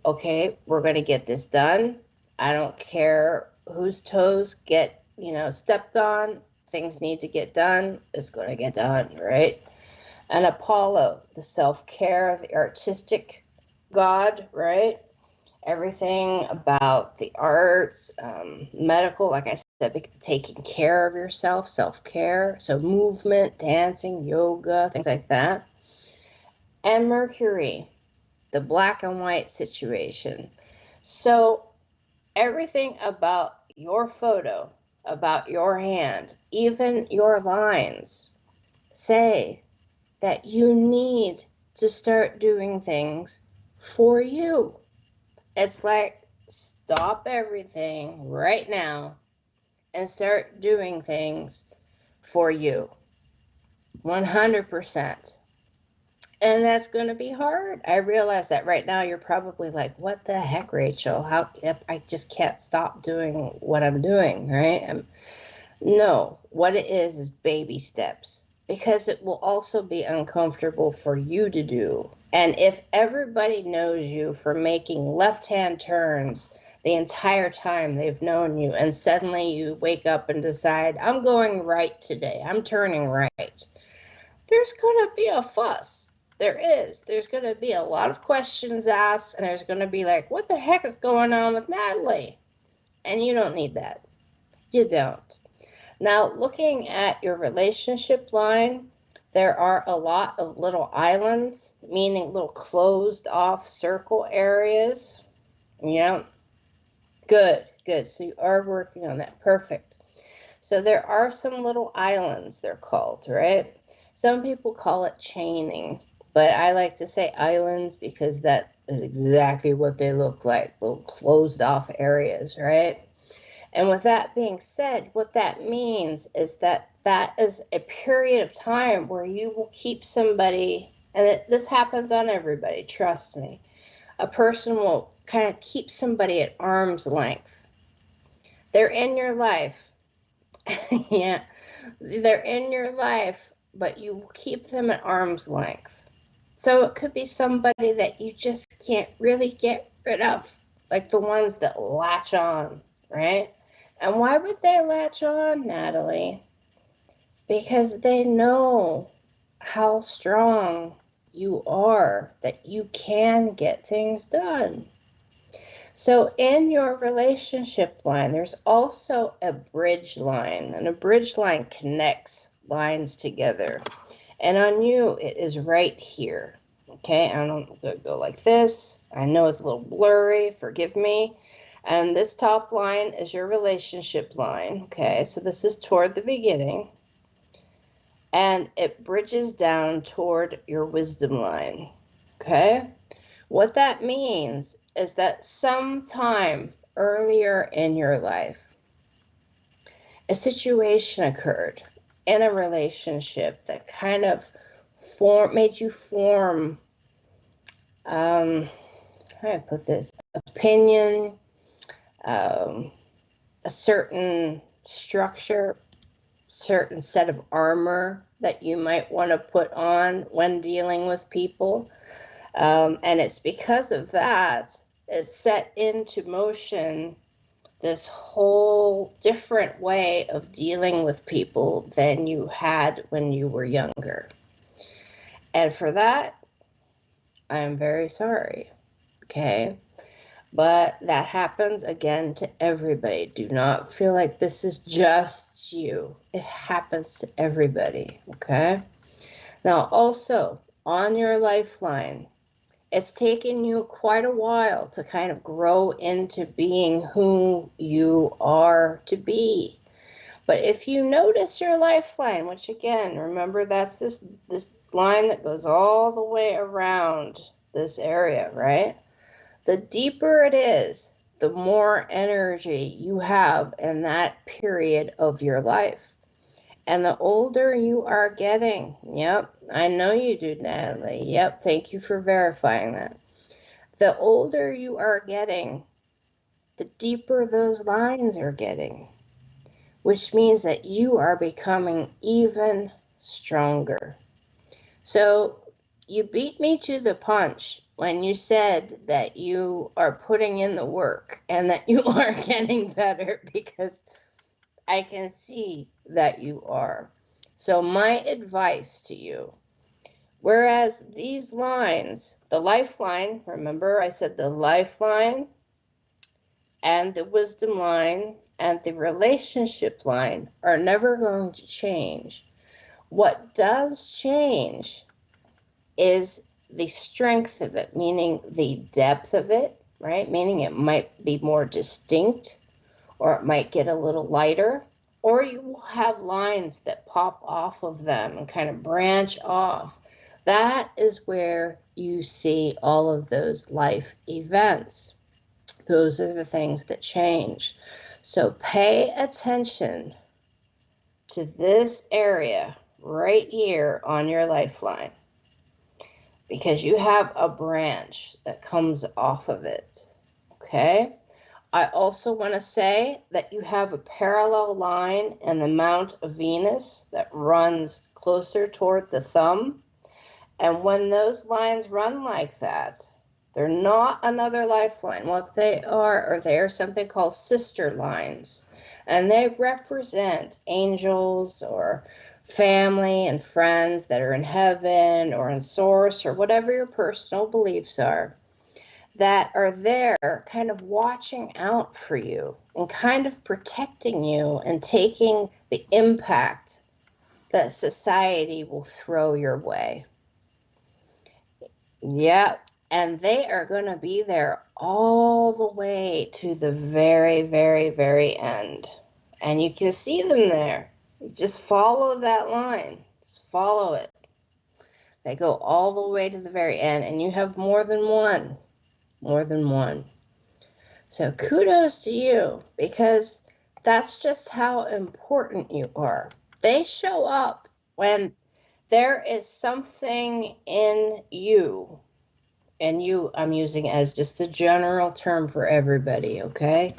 okay, we're going to get this done. I don't care whose toes get, stepped on. Things need to get done. It's going to get done, right? And Apollo, the self-care, the artistic god, right? Everything about the arts, medical, like I said, taking care of yourself, self-care. So movement, dancing, yoga, things like that. And Mercury, the black and white situation. So everything about your photo, about your hand, even your lines, say that you need to start doing things for you. It's like, stop everything right now and start doing things for you. 100%. And that's going to be hard. I realize that right now you're probably like, what the heck, Rachel? How I just can't stop doing what I'm doing, right? No, what it is baby steps, because it will also be uncomfortable for you to do. And if everybody knows you for making left-hand turns the entire time they've known you, and suddenly you wake up and decide, I'm going right today, I'm turning right, there's going to be a fuss. There is. There's going to be a lot of questions asked, and there's going to be like, what the heck is going on with Natalie? And you don't need that. You don't. Now, looking at your relationship line, there are a lot of little islands, meaning little closed off circle areas. Yeah. Good, good. So you are working on that. Perfect. So there are some little islands, they're called, right? Some people call it chaining, but I like to say islands because that is exactly what they look like, little closed off areas, right? And with that being said, what that means is that that is a period of time where you will keep somebody, and this happens on everybody, trust me. A person will kind of keep somebody at arm's length. They're in your life. Yeah, they're in your life, but you keep them at arm's length. So it could be somebody that you just can't really get rid of, like the ones that latch on, right? And why would they latch on, Natalie? Because they know how strong you are, that you can get things done. So in your relationship line, there's also a bridge line, and a bridge line connects lines together. And on you, it is right here. Okay, I'm going to go like this. I know it's a little blurry, forgive me. And this top line is your relationship line. Okay, so this is toward the beginning. And it bridges down toward your wisdom line. Okay, what that means is that sometime earlier in your life, a situation occurred in a relationship that kind of made you form, how do I put this, opinion, a certain structure, certain set of armor that you might want to put on when dealing with people. And it's because of that, it set into motion this whole different way of dealing with people than you had when you were younger. And for that, I'm very sorry, okay? But that happens again to everybody. Do not feel like this is just you. It happens to everybody, okay? Now, also, on your lifeline, it's taken you quite a while to kind of grow into being who you are to be. But if you notice your lifeline, which again, remember that's this line that goes all the way around this area, right? The deeper it is, the more energy you have in that period of your life. And the older you are getting, yep, I know you do, Natalie. Yep, thank you for verifying that. The older you are getting, the deeper those lines are getting, which means that you are becoming even stronger. So you beat me to the punch when you said that you are putting in the work and that you are getting better, because I can see that you are. So my advice to you, whereas these lines, the lifeline, remember I said the lifeline and the wisdom line and the relationship line are never going to change. What does change is the strength of it, meaning the depth of it, right? Meaning it might be more distinct, or it might get a little lighter, or you will have lines that pop off of them and kind of branch off. That is where you see all of those life events. Those are the things that change. So pay attention to this area right here on your lifeline, because you have a branch that comes off of it. Okay? I also want to say that you have a parallel line in the Mount of Venus that runs closer toward the thumb. And when those lines run like that, they're not another lifeline. What they are something called sister lines. And they represent angels or family and friends that are in heaven or in source or whatever your personal beliefs are, that are there kind of watching out for you and kind of protecting you and taking the impact that society will throw your way. Yep. And they are going to be there all the way to the very, very, very end. And you can see them there. Just follow that line. Just follow it. They go all the way to the very end, and you have more than one. More than one. So kudos to you, because that's just how important you are. They show up when there is something in you, and you I'm using as just a general term for everybody, okay?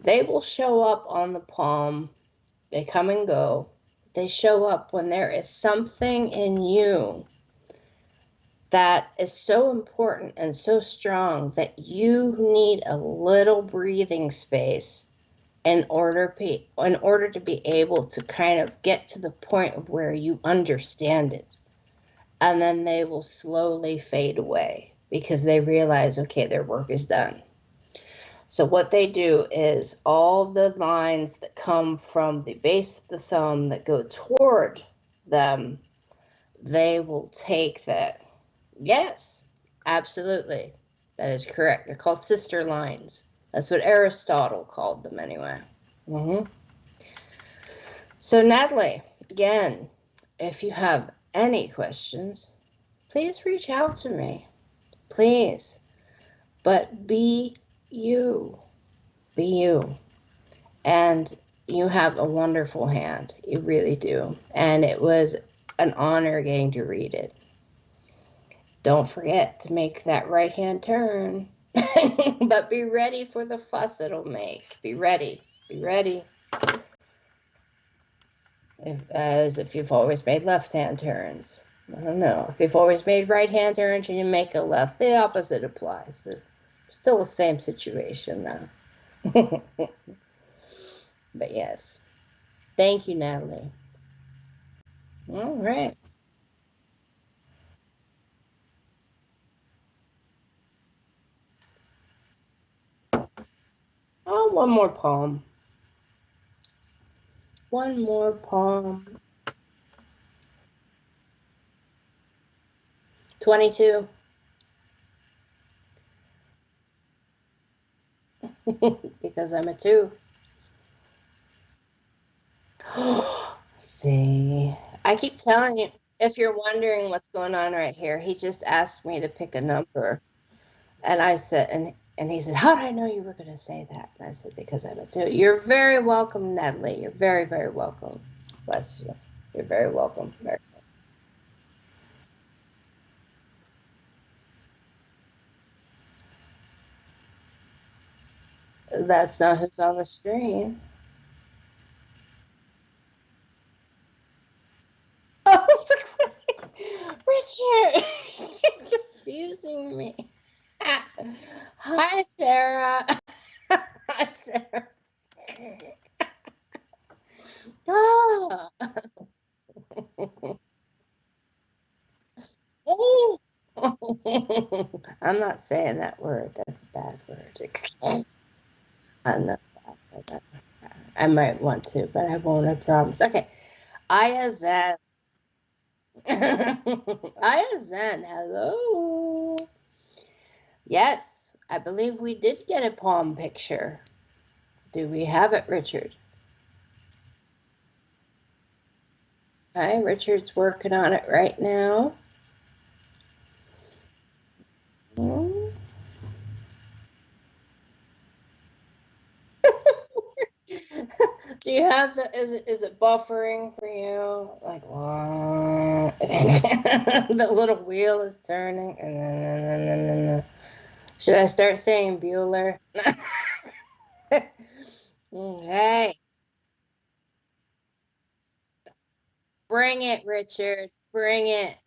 They will show up on the palm. They come and go. They show up when there is something in you that is so important and so strong that you need a little breathing space in order to be able to kind of get to the point of where you understand it. And then they will slowly fade away because they realize, okay, their work is done. So what they do is all the lines that come from the base of the thumb that go toward them, they will take that. Yes, absolutely. That is correct. They're called sister lines. That's what Aristotle called them anyway. So Natalie, again, if you have any questions, please reach out to me. Please. But be you. Be you. And you have a wonderful hand. You really do. And it was an honor getting to read it. Don't forget to make that right hand turn. But be ready for the fuss it'll make. Be ready. Be ready. As if you've always made left hand turns. I don't know. If you've always made right hand turns and you make a left, the opposite applies. It's still the same situation though. But yes. Thank you, Natalie. All right. Oh, one more poem. One more poem. 22. Because I'm a 2. See, I keep telling you, if you're wondering what's going on right here, he just asked me to pick a number. And I said, and he said, how did I know you were going to say that? And I said, because I'm a 2. You're very welcome, Natalie. You're very, very welcome. Bless you. You're very welcome. That's not who's on the screen. Oh, Richard, you're confusing me. Hi, Sarah. Hi, Sarah. Oh. I'm not saying that word. That's a bad word. I know. I might want to, but I won't, I promise. Okay. Aya Zen. Aya Zen, hello. Yes, I believe we did get a palm picture. Do we have it, Richard? Hi, Richard's working on it right now. Hmm. Do you have the, is it buffering for you? Like, the little wheel is turning. Should I start saying Bueller? Hey, bring it, Richard. Bring it.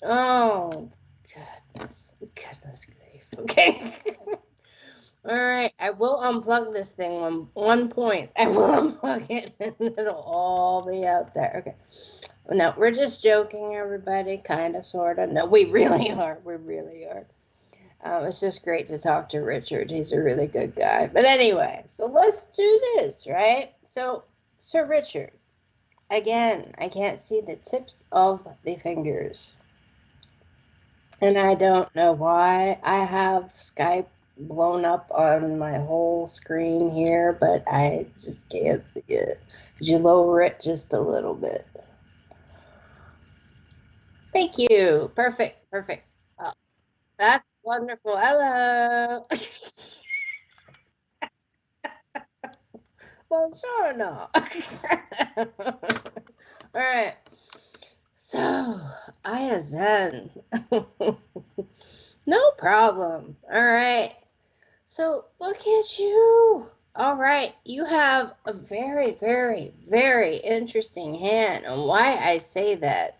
Oh, goodness grief. Okay. All right, I will unplug this thing one point. I will unplug it and it'll all be out there. Okay. No, we're just joking, everybody. Kind of, sort of. No, we really are. We really are. It's just great to talk to Richard. He's a really good guy. But anyway, so let's do this, right? So, Sir Richard, again, I can't see the tips of the fingers. And I don't know why. I have Skype blown up on my whole screen here, but I just can't see it. Could you lower it just a little bit? Thank you. Perfect. Perfect. Oh, that's wonderful. Hello. Buongiorno. All right. So, Aya Zen. No problem. All right. So, look at you. All right. You have a very, very, very interesting hand. And why I say that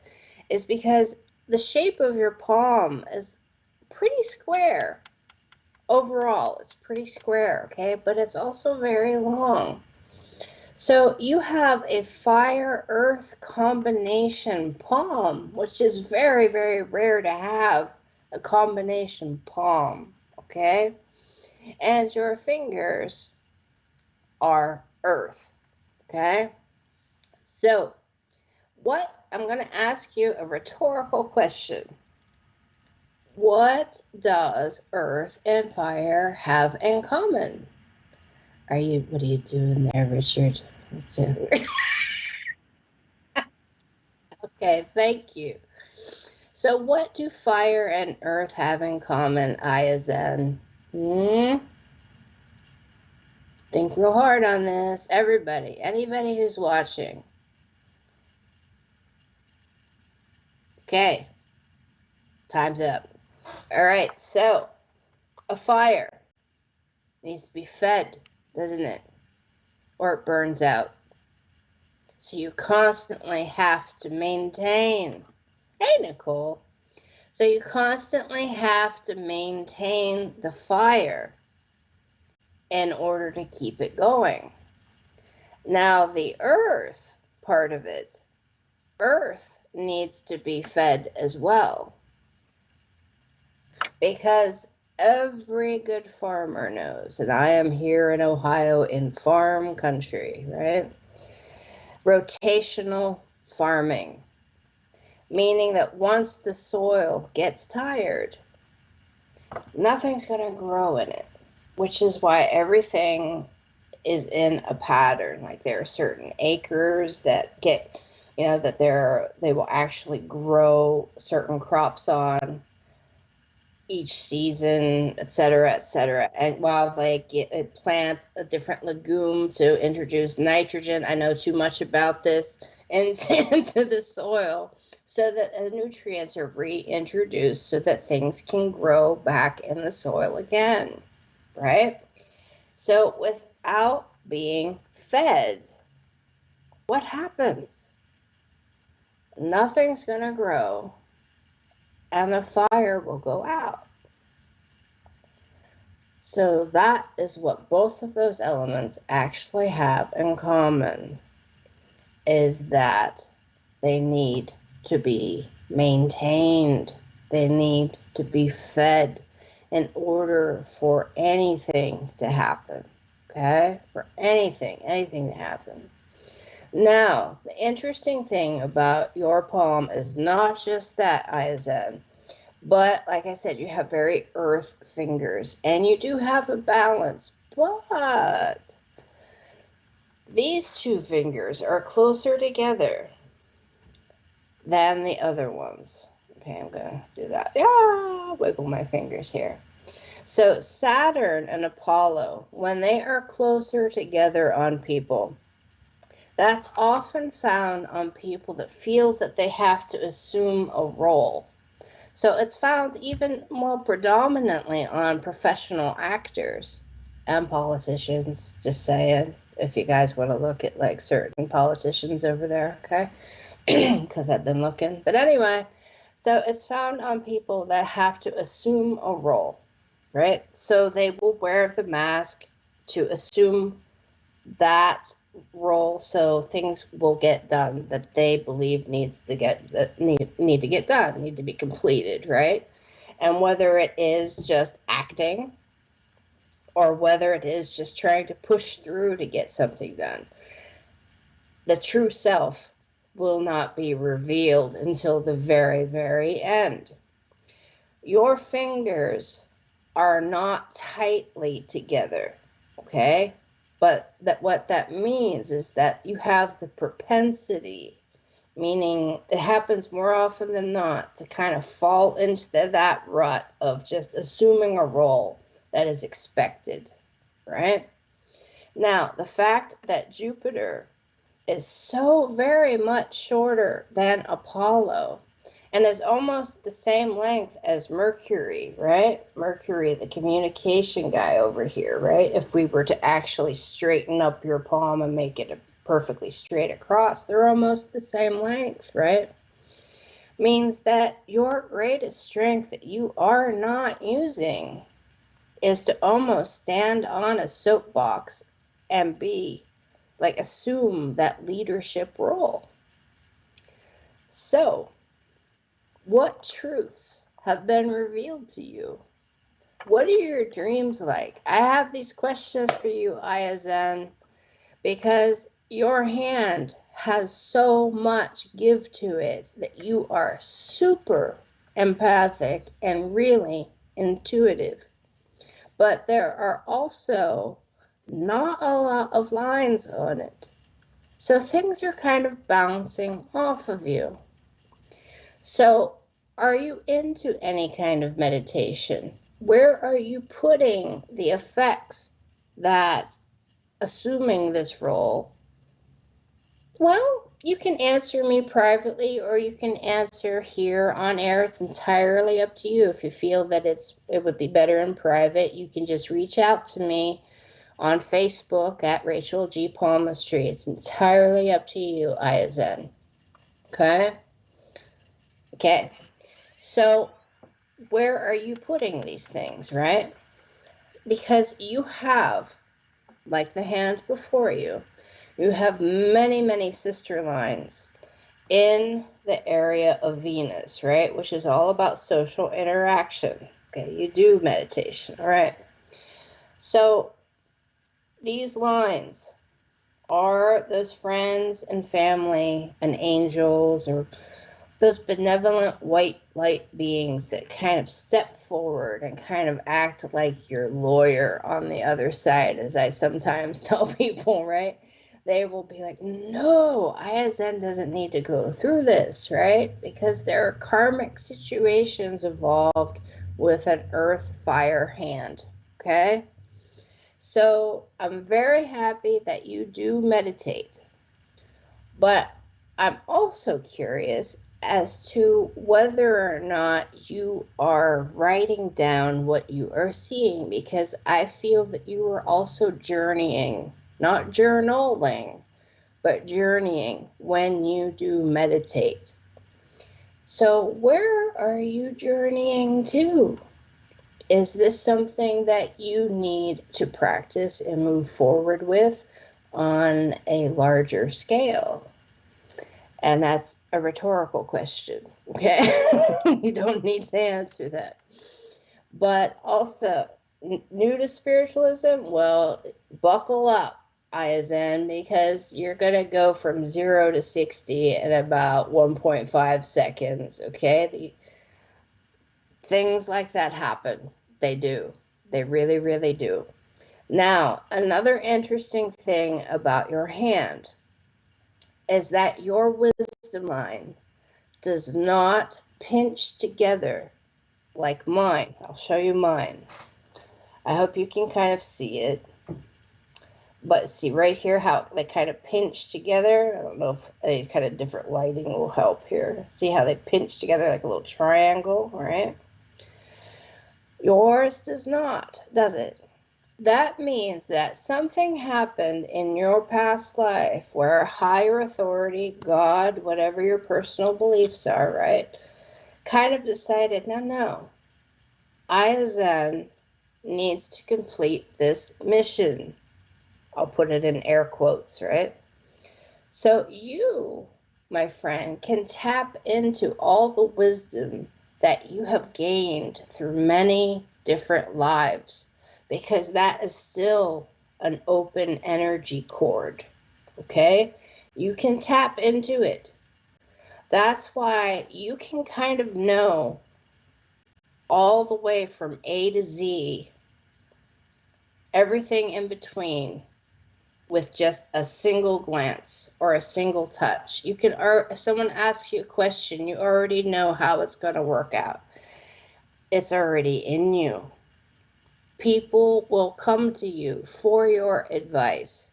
is because the shape of your palm is pretty square. Overall, it's pretty square, okay? But it's also very long. So you have a fire-earth combination palm, which is very, very rare to have a combination palm, okay? And your fingers are earth, okay? So I'm going to ask you a rhetorical question. What does earth and fire have in common? What are you doing there, Richard? Okay, thank you. So what do fire and earth have in common, Aya Zen? Think real hard on this. Everybody, anybody who's watching. Okay, time's up. All right, so a fire needs to be fed, doesn't it? Or it burns out. So you constantly have to maintain. Hey, Nicole. So you constantly have to maintain the fire in order to keep it going. Now, the earth part of it, earth needs to be fed as well. Because every good farmer knows, and I am here in Ohio in farm country, right? Rotational farming, meaning that once the soil gets tired, nothing's going to grow in it, which is why everything is in a pattern. Like there are certain acres that get, that they will actually grow certain crops on, each season, etc., etc. And while it plants a different legume to introduce nitrogen, I know too much about this, into the soil, so that the nutrients are reintroduced so that things can grow back in the soil again, right? So without being fed, what happens? Nothing's going to grow, and the fire will go out. So that is what both of those elements actually have in common, is that they need to be maintained. They need to be fed in order for anything to happen, okay? For anything to happen. Now, the interesting thing about your palm is not just that, ISN, but like I said, you have very earth fingers, and you do have a balance, but these two fingers are closer together than the other ones. Okay, I'm going to do that. Yeah, wiggle my fingers here. So Saturn and Apollo, when they are closer together on people, that's often found on people that feel that they have to assume a role. So it's found even more predominantly on professional actors and politicians, just saying, if you guys want to look at like certain politicians over there, okay? Because I've been looking. But anyway, so it's found on people that have to assume a role, right? So they will wear the mask to assume that role, so things will get done that they believe need to get done, need to be completed, right? And whether it is just acting or whether it is just trying to push through to get something done, the true self will not be revealed until the very, very end. Your fingers are not tightly together, okay? But what that means is that you have the propensity, meaning it happens more often than not, to kind of fall into that rut of just assuming a role that is expected, right? Now, the fact that Jupiter is so very much shorter than Apollo and is almost the same length as Mercury, right? Mercury, the communication guy over here, right? If we were to actually straighten up your palm and make it a perfectly straight across, they're almost the same length, right? Means that your greatest strength that you are not using is to almost stand on a soapbox and assume that leadership role. So, what truths have been revealed to you? What are your dreams like? I have these questions for you, ISN, because your hand has so much give to it that you are super empathic and really intuitive. But there are also not a lot of lines on it. So things are kind of bouncing off of you. So are you into any kind of meditation? Where are you putting the effects that assuming this role? Well, you can answer me privately or you can answer here on air. It's entirely up to you. If you feel that it would be better in private, you can just reach out to me on Facebook at Rachel G. Palmistry. It's entirely up to you, ISN. Okay? Okay. So where are you putting these things, right? Because you have, like the hand before you, you have many, many sister lines in the area of Venus, right? Which is all about social interaction. Okay, you do meditation, all right? So these lines are those friends and family and angels or those benevolent white light beings that kind of step forward and kind of act like your lawyer on the other side, as I sometimes tell people, right? They will be like, no, ISN doesn't need to go through this, right? Because there are karmic situations involved with an earth fire hand. Okay? So I'm very happy that you do meditate. But I'm also curious as to whether or not you are writing down what you are seeing, because I feel that you are also journeying, not journaling, but journeying when you do meditate. So where are you journeying to? Is this something that you need to practice and move forward with on a larger scale? And that's a rhetorical question, okay? You don't need to answer that. But also, new to spiritualism, well, buckle up, Ayazen, because you're going to go from 0 to 60 in about 1.5 seconds, okay? Things like that happen. They do. They really, really do. Now, another interesting thing about your hand is that your wisdom line does not pinch together like mine. I'll show you mine. I hope you can kind of see it. But see right here how they kind of pinch together. I don't know if any kind of different lighting will help here. See how they pinch together like a little triangle, right? Yours does not, does it? That means that something happened in your past life where a higher authority, God, whatever your personal beliefs are, right, kind of decided, no, Ayazen needs to complete this mission. I'll put it in air quotes, right? So you, my friend, can tap into all the wisdom that you have gained through many different lives, because that is still an open energy cord, okay? You can tap into it. That's why you can kind of know all the way from A to Z, everything in between, with just a single glance or a single touch. You can, if someone asks you a question, you already know how it's going to work out. It's already in you. People will come to you for your advice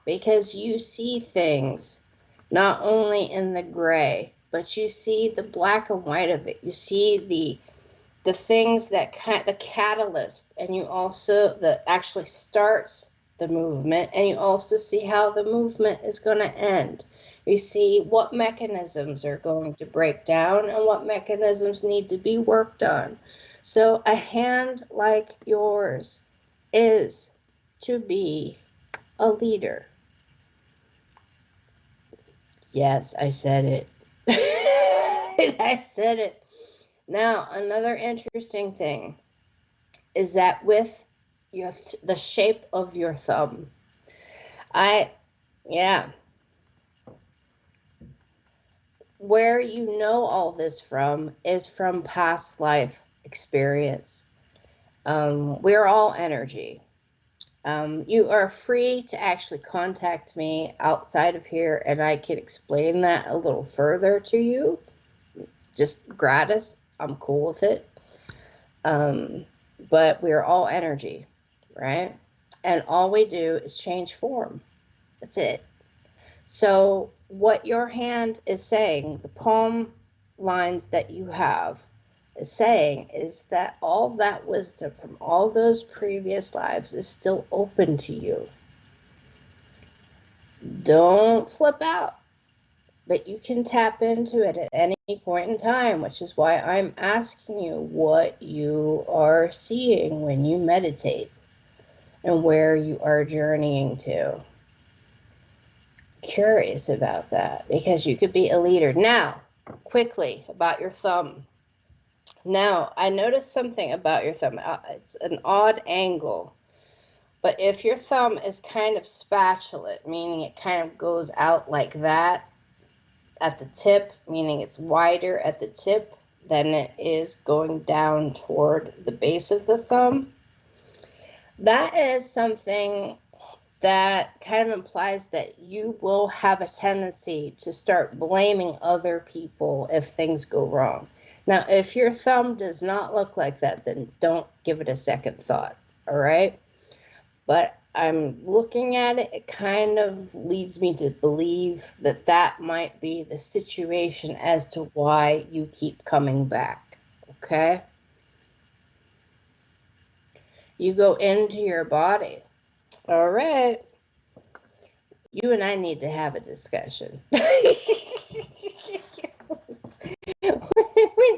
because you see things not only in the gray, but you see the black and white of it. You see the things that the catalyst, and you also that actually starts the movement, and you also see how the movement is going to end. You see what mechanisms are going to break down and what mechanisms need to be worked on. So a hand like yours is to be a leader. Yes, I said it. I said it. Now, another interesting thing is that with the shape of your thumb, where you know all this from is from past life experience. We're all energy. You are free to actually contact me outside of here, and I can explain that a little further to you. Just gratis. I'm cool with it. But we're all energy, right? And all we do is change form. That's it. So what your hand is saying, the palm lines that you have is saying, is that all that wisdom from all those previous lives is still open to you. Don't flip out, but you can tap into it at any point in time, which is why I'm asking you what you are seeing when you meditate and where you are journeying to. Curious about that, because you could be a leader. Now, quickly about your thumb. Now, I noticed something about your thumb. It's an odd angle. But if your thumb is kind of spatulate, meaning it kind of goes out like that at the tip, meaning it's wider at the tip than it is going down toward the base of the thumb, that is something that kind of implies that you will have a tendency to start blaming other people if things go wrong. Now, if your thumb does not look like that, then don't give it a second thought, all right? But I'm looking at it, it kind of leads me to believe that that might be the situation as to why you keep coming back, okay? You go into your body. All right. You and I need to have a discussion. We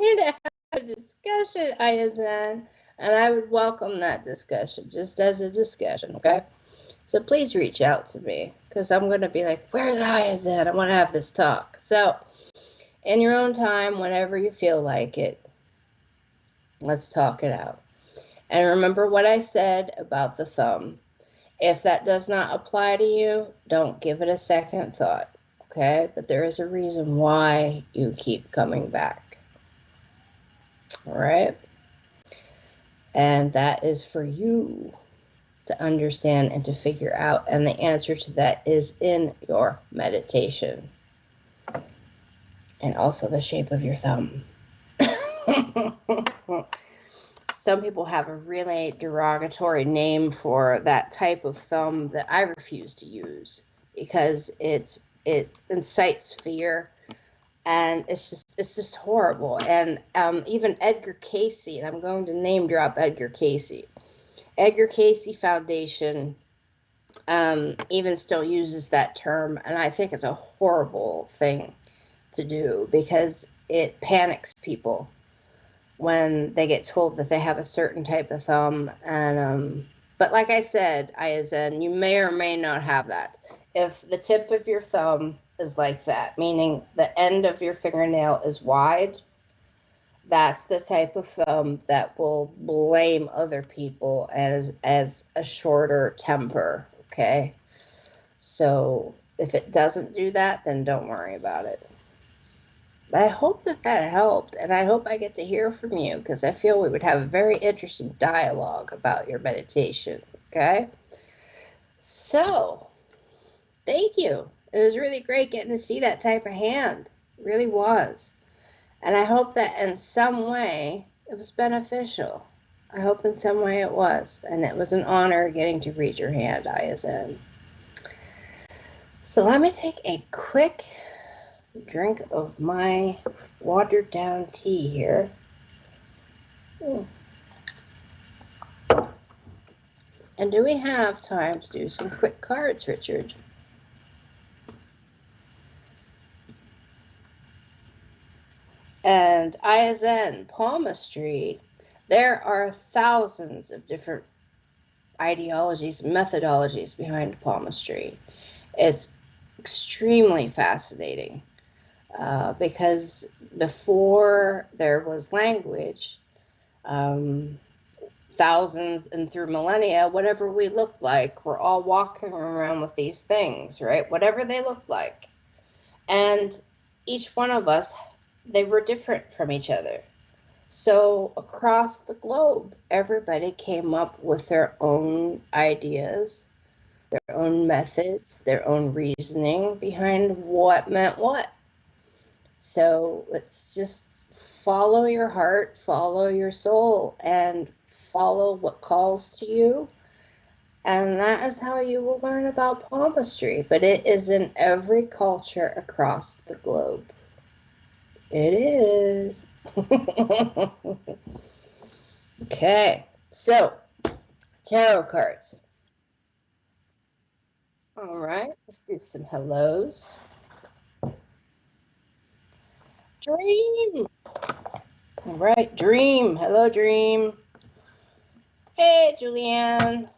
need to have a discussion, ISN, and I would welcome that discussion, just as a discussion, okay? So please reach out to me, because I'm going to be like, where's ISN? I want to have this talk. So, in your own time, whenever you feel like it, let's talk it out. And remember what I said about the thumb. If that does not apply to you, don't give it a second thought, okay? But there is a reason why you keep coming back, all right? And that is for you to understand and to figure out. And the answer to that is in your meditation. And also the shape of your thumb. Some people have a really derogatory name for that type of thumb that I refuse to use because it incites fear, and it's just horrible. And even Edgar Cayce, and I'm going to name drop Edgar Cayce. Edgar Cayce Foundation even still uses that term, and I think it's a horrible thing to do because it panics people when they get told that they have a certain type of thumb. And but like I said, ISN, you may or may not have that. If the tip of your thumb is like that, meaning the end of your fingernail is wide, that's the type of thumb that will blame other people as a shorter temper, okay? So if it doesn't do that, then don't worry about it. But I hope that helped, and I hope I get to hear from you, because I feel we would have a very interesting dialogue about your meditation, okay? So, thank you. It was really great getting to see that type of hand. It really was. And I hope that in some way it was beneficial. I hope in some way it was. And it was an honor getting to read your hand, ISN. So let me take a quick drink of my watered down tea here. And do we have time to do some quick cards, Richard? And ISN, palmistry, there are thousands of different ideologies, methodologies behind palmistry. It's extremely fascinating because before there was language, thousands and through millennia, whatever we looked like, we're all walking around with these things, right? Whatever they look like. And each one of us, they were different from each other. So across the globe, everybody came up with their own ideas, their own methods, their own reasoning behind what meant what. So it's just follow your heart, follow your soul, and follow what calls to you. And that is how you will learn about palmistry. But it is in every culture across the globe. It is. Okay, so tarot cards. All right, let's do some hellos. Dream. All right, Dream. Hello, Dream. Hey, Julianne.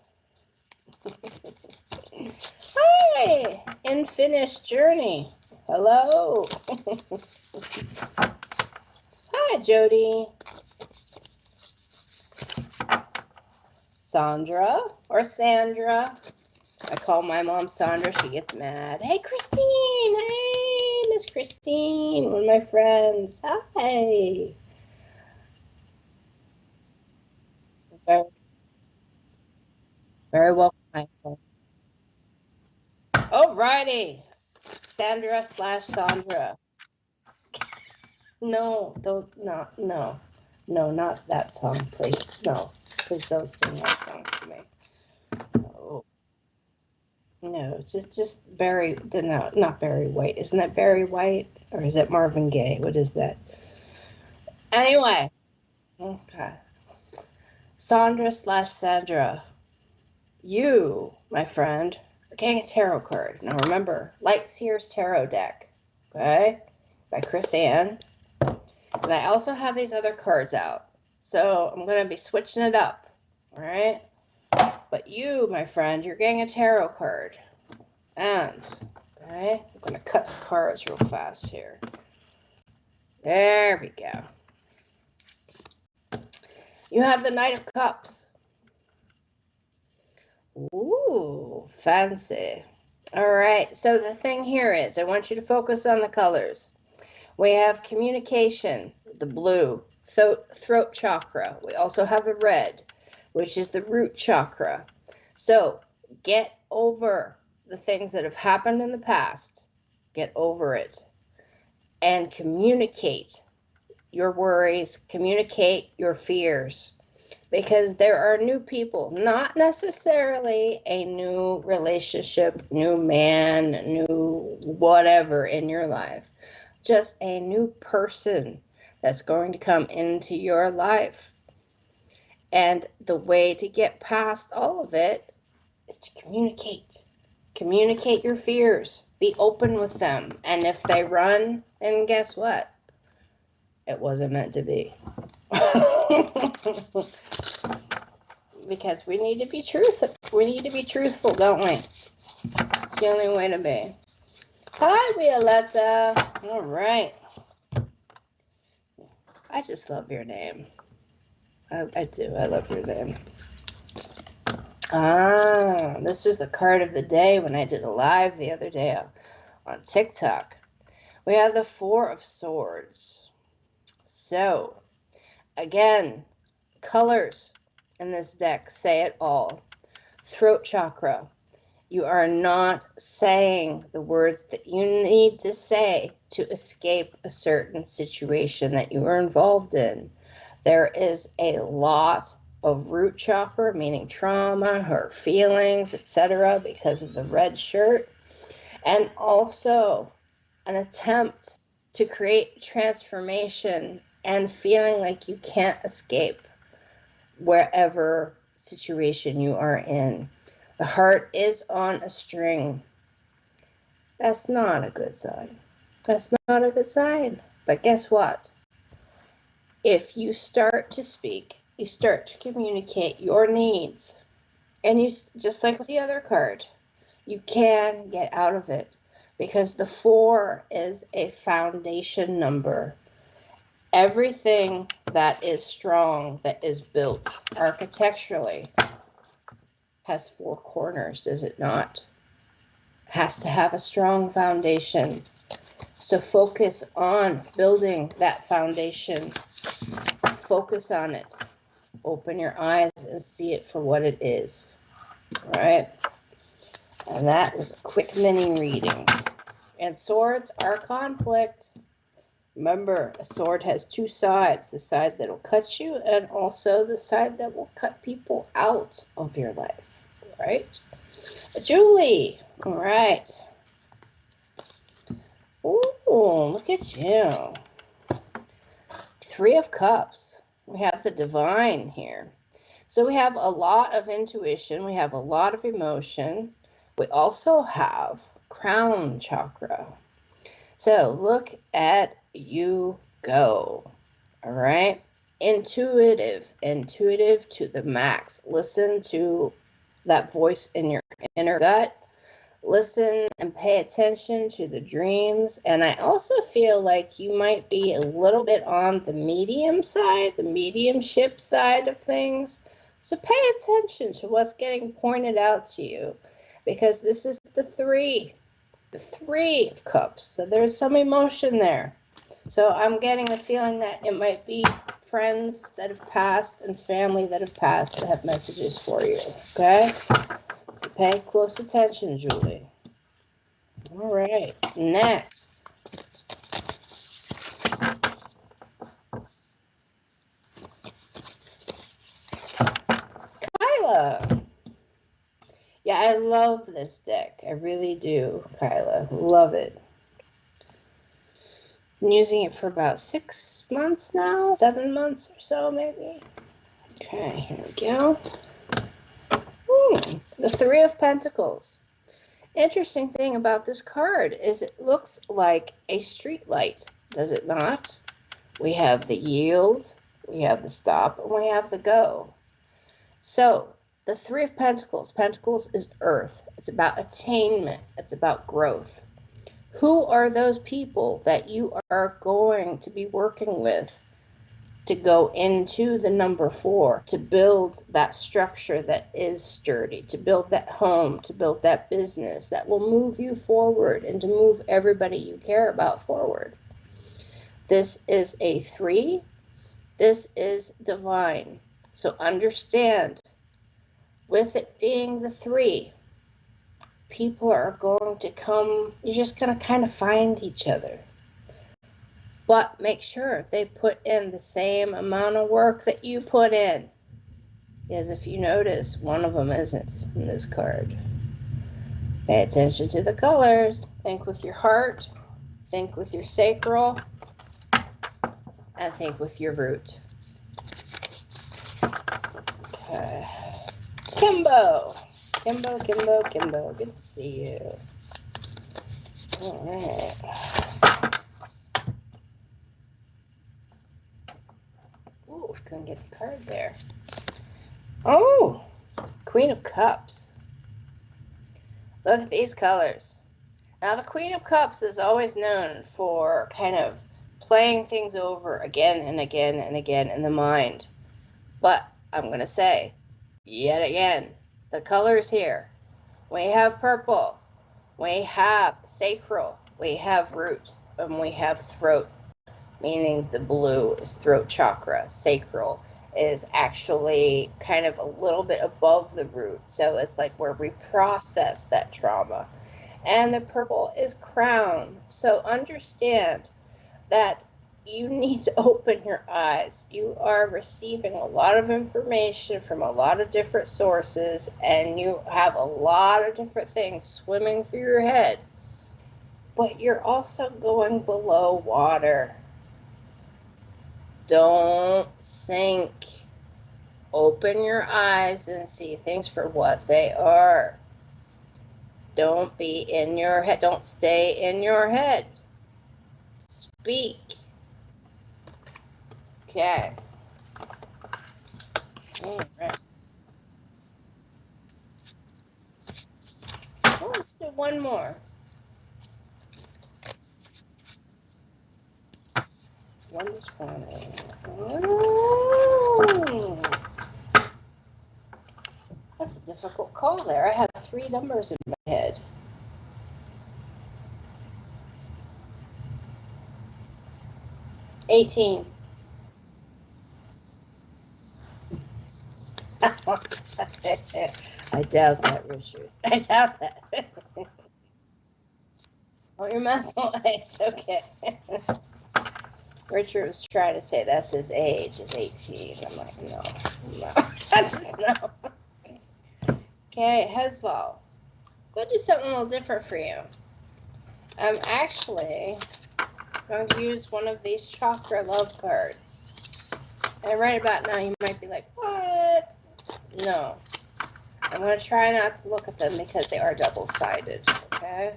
Hi, Unfinished Journey. Hello. Hi, Jody. Sandra or Sandra. I call my mom Sandra. She gets mad. Hey, Christine. Hey, Miss Christine. One of my friends. Hi. Very, very welcome, myself. Alrighty. Sandra / Sandra. No, don't, not, no. No, not that song, please. No, please don't sing that song to me. Oh, no, it's just Barry, no, not Barry White. Isn't that Barry White? Or is that Marvin Gaye? What is that? Anyway, okay. Sandra, you, my friend, are getting a tarot card. Now remember, Light Seers Tarot deck, okay, by Chris Ann. And I also have these other cards out. So I'm going to be switching it up, all right? But you, my friend, you're getting a tarot card. And, okay, I'm going to cut the cards real fast here. There we go. You have the Knight of Cups. Ooh, fancy. All right, so the thing here is I want you to focus on the colors. We have communication, the blue, throat chakra. We also have the red, which is the root chakra. So get over the things that have happened in the past. Get over it. And communicate your worries, communicate your fears. Because there are new people, not necessarily a new relationship, new man, new whatever in your life. Just a new person that's going to come into your life. And the way to get past all of it is to communicate. Communicate your fears. Be open with them. And if they run, then guess what? It wasn't meant to be. Because we need to be truthful. We need to be truthful, don't we? It's the only way to be. Hi, Violetta. All right. I just love your name. I do. I love your name. This was the card of the day when I did a live the other day on TikTok. We have the Four of Swords. So, again, colors in this deck say it all. Throat chakra. You are not saying the words that you need to say to escape a certain situation that you are involved in. There is a lot of root chakra, meaning trauma, hurt feelings, etc., because of the red shirt. And also an attempt to create transformation and feeling like you can't escape wherever situation you are in. The heart is on a string. That's not a good sign. That's not a good sign. But guess what? If you start to speak, you start to communicate your needs, and you, just like with the other card, you can get out of it, because the 4 is a foundation number. Everything that is strong, that is built architecturally, has 4 corners, does it not? It has to have a strong foundation. So focus on building that foundation. Focus on it. Open your eyes and see it for what it is. All right? And that was a quick mini reading. And swords are conflict. Remember, a sword has 2 sides, the side that will cut you and also the side that will cut people out of your life. Right? Julie, all right. Ooh, look at you. 3 of Cups. We have the divine here. So we have a lot of intuition. We have a lot of emotion. We also have crown chakra. So look at you go. All right. Intuitive to the max. Listen to that voice in your inner gut. Listen and pay attention to the dreams. And I also feel like you might be a little bit on the medium side, the mediumship side of things. So pay attention to what's getting pointed out to you, because this is the 3 of Cups. So there's some emotion there. So I'm getting the feeling that it might be friends that have passed and family that have passed that have messages for you. Okay? So pay close attention, Julie. All right, next. Kyla. Yeah, I love this deck. I really do, Kyla. Love it. I'm using it for about 6 months now, 7 months or so, maybe. Okay, here we go. The Three of Pentacles. Interesting thing about this card is it looks like a street light, does it not? We have the yield, we have the stop, and we have the go. So, the Three of Pentacles. Pentacles is earth. It's about attainment. It's about growth. Who are those people that you are going to be working with to go into the number 4, to build that structure that is sturdy, to build that home, to build that business that will move you forward and to move everybody you care about forward? This is a 3. This is divine. So understand, with it being the 3, people are going to come, you're just going to kind of find each other. But make sure they put in the same amount of work that you put in. Because if you notice, one of them isn't in this card. Pay attention to the colors. Think with your heart. Think with your sacral. And think with your root. Okay. Kimbo. Kimbo, Kimbo, Kimbo. Good to see you. All right. Ooh, couldn't get the card there. Oh, Queen of Cups. Look at these colors. Now, the Queen of Cups is always known for kind of playing things over again and again and again in the mind. But I'm going to say, yet again, the colors here. We have purple. We have sacral. We have root. And we have throat, meaning the blue is throat chakra. Sacral is actually kind of a little bit above the root. So it's like where we process that trauma. And the purple is crown. So understand that you need to open your eyes. You are receiving a lot of information from a lot of different sources, and you have a lot of different things swimming through your head. But you're also going below water. Don't sink. Open your eyes and see things for what they are. Don't be in your head. Don't stay in your head. Speak. Okay. All right. Well, let's do one more. 1 to 20. Oh. That's a difficult call there. I have 3 numbers in my head. $18. I doubt that, Richard. I doubt that. Oh, your mental age. Okay. Richard was trying to say that's his age, is 18. I'm like, no. That's no. Okay, Hezval. We'll do something a little different for you. I'm actually going to use one of these chakra love cards. And right about now, you might be like, what? No. I'm going to try not to look at them because they are double-sided, okay?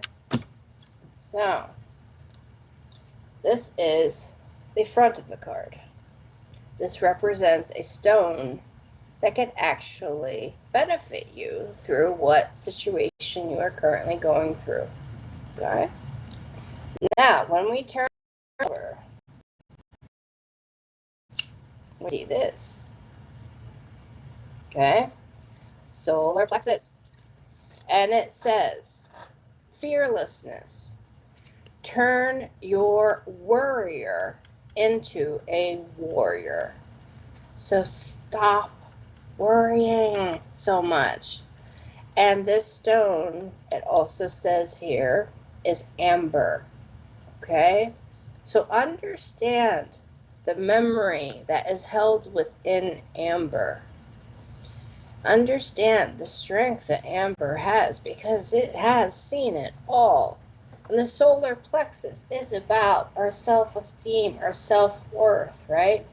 So, this is the front of the card. This represents a stone that can actually benefit you through what situation you are currently going through, okay? Now, when we turn over, we see this, okay? Solar plexus. And it says, fearlessness. Turn your worrier into a warrior. So stop worrying so much. And this stone, it also says here, is amber. Okay? So understand the memory that is held within amber. Understand the strength that Amber has because it has seen it all. And the solar plexus is about our self-esteem, our self-worth, right?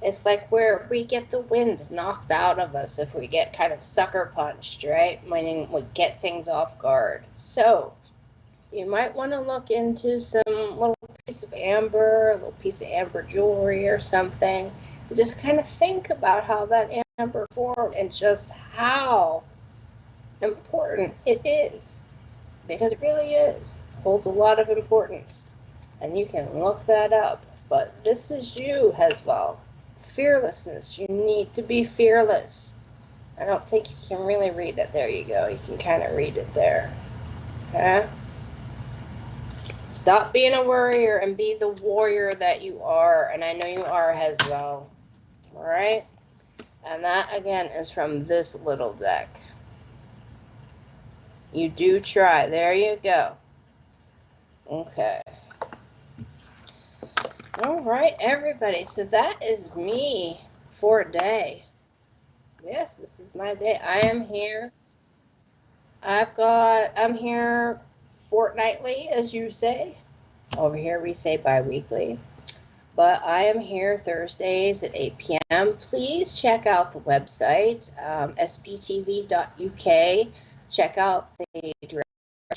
It's like where we get the wind knocked out of us if we get kind of sucker punched, right? Meaning we get things off guard. So you might want to look into some little piece of amber, a little piece of amber jewelry or something. Just kind of think about how that amber formed and just how important it is. Because it really is. It holds a lot of importance. And you can look that up. But this is you, Hezbollah. Fearlessness. You need to be fearless. I don't think you can really read that. There you go. You can kind of read it there. Okay? Stop being a worrier and be the warrior that you are. And I know you are, Hezbollah. All right? And that, again, is from this little deck. You do try. There you go. Okay. All right, everybody. So that is me for a day. Yes, this is my day. I am here. I'm here fortnightly, as you say. Over here we say bi-weekly. But I am here Thursdays at 8 p.m. Please check out the website, sptv.uk. Check out the directory.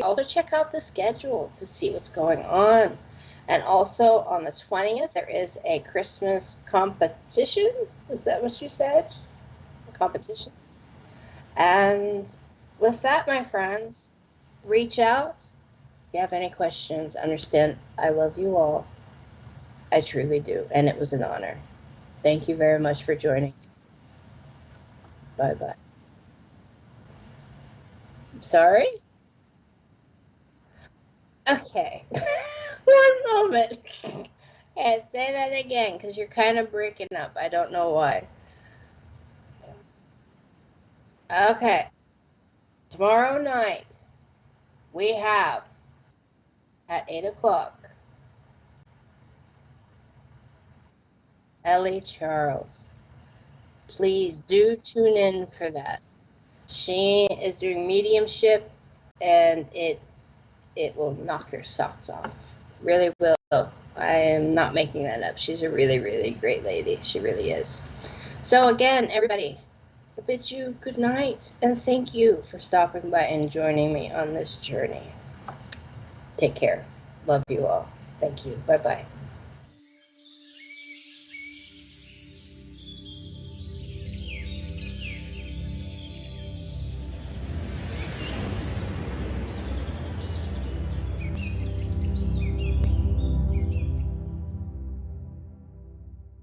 Also check out the schedule to see what's going on. And also on the 20th, there is a Christmas competition. Is that what you said? A competition? And with that, my friends, reach out. If you have any questions, understand I love you all. I truly do. And it was an honor. Thank you very much for joining. Bye-bye. Sorry? Okay. One moment. Hey, say that again, because you're kind of breaking up. I don't know why. Okay. Tomorrow night, we have, at 8 o'clock, Ellie Charles. Please do tune in for that. She is doing mediumship, and it will knock your socks off. Really will. I am not making that up. She's a really, really great lady. She really is. So again, everybody, I bid you good night, and thank you for stopping by and joining me on this journey. Take care. Love you all. Thank you. Bye-bye.